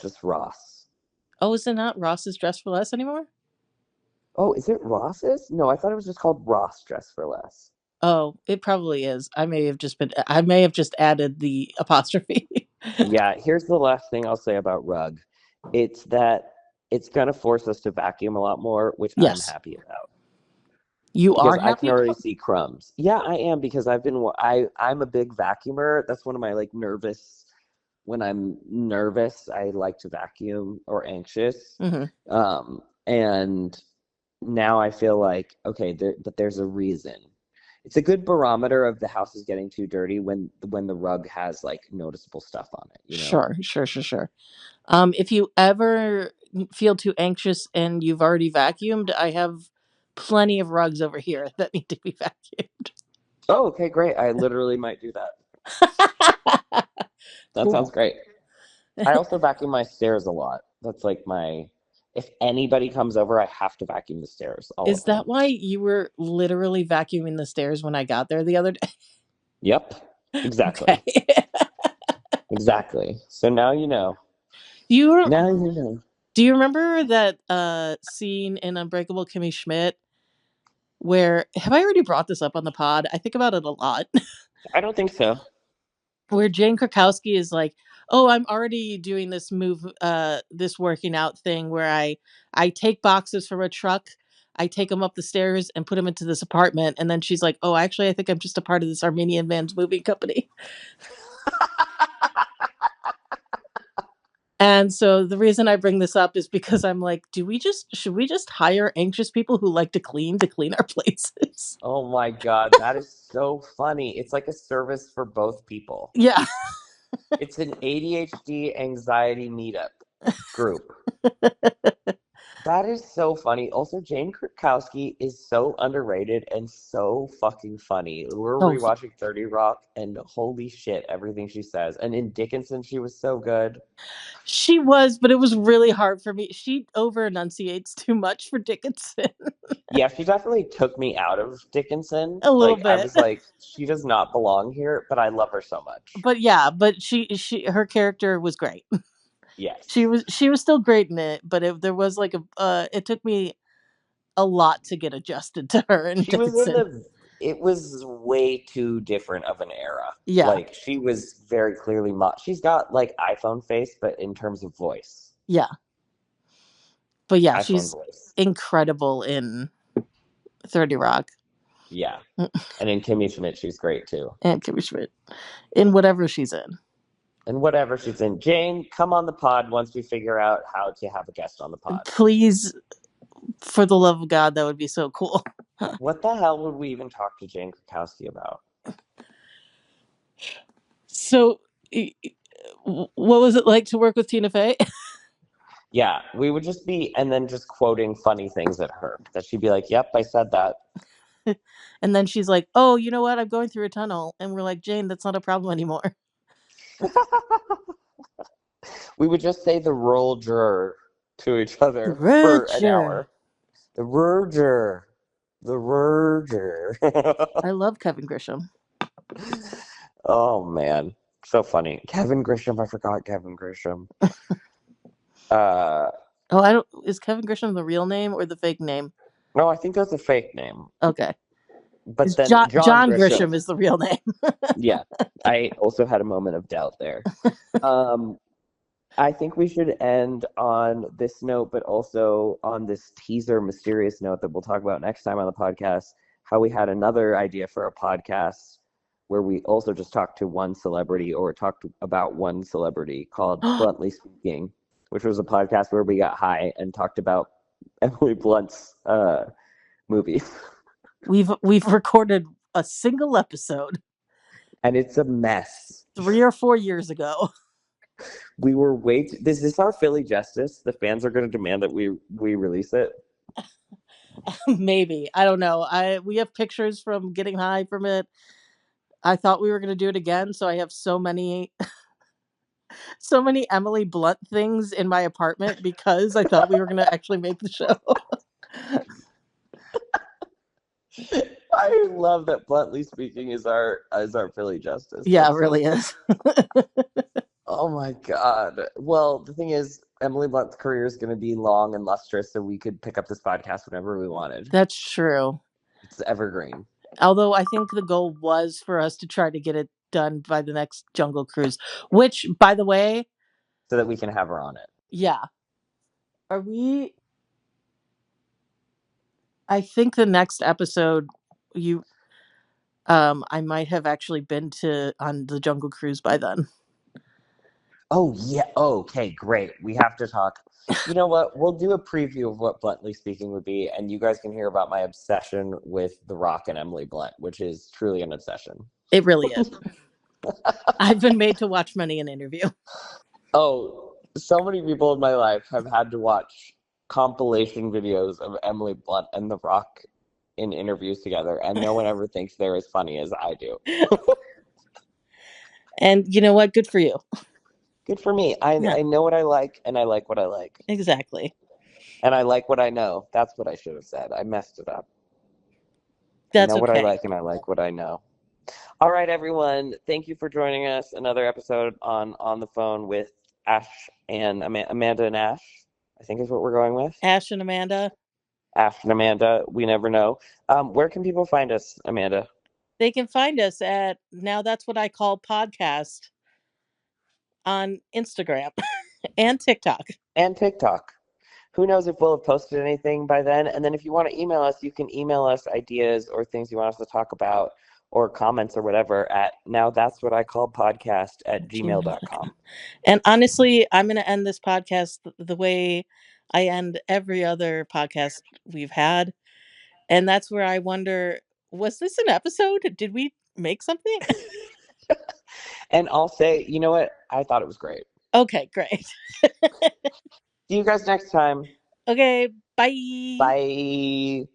just Ross. Oh, is it not Ross's Dress for Less anymore? Oh, is it Ross's? No, I thought it was just called Ross Dress for Less. Oh, it probably is. I may have just added the apostrophe. Yeah, here's the last thing I'll say about rug. It's that it's going to force us to vacuum a lot more, which I'm happy about. You because are I can happy? already see crumbs. Yeah, I am because I'm a big vacuumer. That's one of my like nervous. When I'm nervous, I like to vacuum or anxious. And now I feel like okay, but there's a reason. It's a good barometer of the house is getting too dirty when the rug has like noticeable stuff on it, you know? Sure. If you ever feel too anxious and you've already vacuumed, I have plenty of rugs over here that need to be vacuumed. Oh, okay, great. I literally might do that. That sounds Cool. great. I also vacuum my stairs a lot. That's like if anybody comes over, I have to vacuum the stairs, all Is of them. that why you were literally vacuuming the stairs when I got there the other day? Yep, exactly. Okay. Exactly. So now you know. Do Now you know. you remember that scene in Unbreakable Kimmy Schmidt where, have I already brought this up on the pod? I think about it a lot. I don't think so. Where Jane Krakowski is like, "Oh, I'm already doing this move, this working out thing where I take boxes from a truck, I take them up the stairs and put them into this apartment." And then she's like, "Oh, actually, I think I'm just a part of this Armenian man's moving company." And so the reason I bring this up is because I'm like, should we just hire anxious people who like to clean our places? Oh my God, that is so funny. It's like a service for both people. Yeah. It's an ADHD anxiety meetup group. That is so funny. Also, Jane Krakowski is so underrated and so fucking funny. We're Oh, rewatching 30 Rock, and holy shit, everything she says. And in Dickinson, she was so good. she was, but it was really hard for me. She over enunciates too much for Dickinson. Yeah, she definitely took me out of Dickinson. A little Like, I bit. was like, she does not belong here, but I love her so much. But yeah, but her character was great. Yes. She was still great in it, but there was like it took me a lot to get adjusted to her in She was in Dickinson. it was way too different of an era. Yeah. Like, she was very clearly, she's got like iPhone face, but in terms of voice. Yeah. But yeah, iPhone she's voice. incredible in 30 Rock. Yeah. And in Kimmy Schmidt, she's great too. And Kimmy Schmidt. In whatever she's in. And whatever she's in. Jane, come on the pod once we figure out how to have a guest on the pod. Please, for the love of God, that would be so cool. What the hell would we even talk to Jane Krakowski about? So, what was it like to work with Tina Fey? Yeah, we would just be, and then just quoting funny things at her. That she'd be like, yep, I said that. And then she's like, "Oh, you know what? I'm going through a tunnel." And we're like, "Jane, that's not a problem anymore." We would just say the Roger to each other for an hour. The Roger. The Roger. I love Kevin Grisham. Oh, man. So funny. Kevin Grisham. I forgot Kevin Grisham. Is Kevin Grisham the real name or the fake name? No, I think that's a fake name. Okay. But then John Grisham is the real name. Yeah. I also had a moment of doubt there. I think we should end on this note, but also on this teaser mysterious note that we'll talk about next time on the podcast, how we had another idea for a podcast where we also just talked to one celebrity or talked about one celebrity called Bluntly Speaking, which was a podcast where we got high and talked about Emily Blunt's movies. We've recorded a single episode. And it's a mess. 3 or 4 years ago. We were this is our Philly Justice. The fans are going to demand that we release it. Maybe. I don't know. We have pictures from getting high from it. I thought we were going to do it again, so I have so many Emily Blunt things in my apartment because I thought we were going to actually make the show. I love that Bluntly Speaking is our Philly Justice. Yeah, That's it really is. Oh my God. Well, the thing is, Emily Blunt's career is going to be long and lustrous, so we could pick up this podcast whenever we wanted. That's true. It's evergreen. Although I think the goal was for us to try to get it done by the next Jungle Cruise, which, by the way... So that we can have her on it. Yeah. Are we... I think the next episode, I might have actually been on the Jungle Cruise by then. Oh, yeah. Okay, great. We have to talk. You know what? We'll do a preview of what Bluntly Speaking would be, and you guys can hear about my obsession with The Rock and Emily Blunt, which is truly an obsession. It really is. I've been made to watch many an interview. Oh, so many people in my life have had to watch compilation videos of Emily Blunt and The Rock in interviews together, and no one ever thinks they're as funny as I do. And you know what? Good for you. Good for me. I know what I like, and I like what I like. Exactly. And I like what I know. That's what I should have said. I messed it up. That's I know okay. what I like, and I like what I know. All right, everyone. Thank you for joining us. Another episode on the phone with Ash and Amanda and Ash, I think is what we're going with. Ash and Amanda. Ash and Amanda. We never know. Where can people find us, Amanda? They can find us at Now That's What I Call Podcast on Instagram and TikTok. And TikTok. Who knows if we'll have posted anything by then. And then if you want to email us, you can email us ideas or things you want us to talk about or comments or whatever at nowthat'swhatIcallpodcast@gmail.com. And honestly, I'm going to end this podcast the way I end every other podcast we've had. And that's where I wonder, was this an episode? Did we make something? And I'll say, you know what? I thought it was great. Okay, great. See you guys next time. Okay, bye. Bye.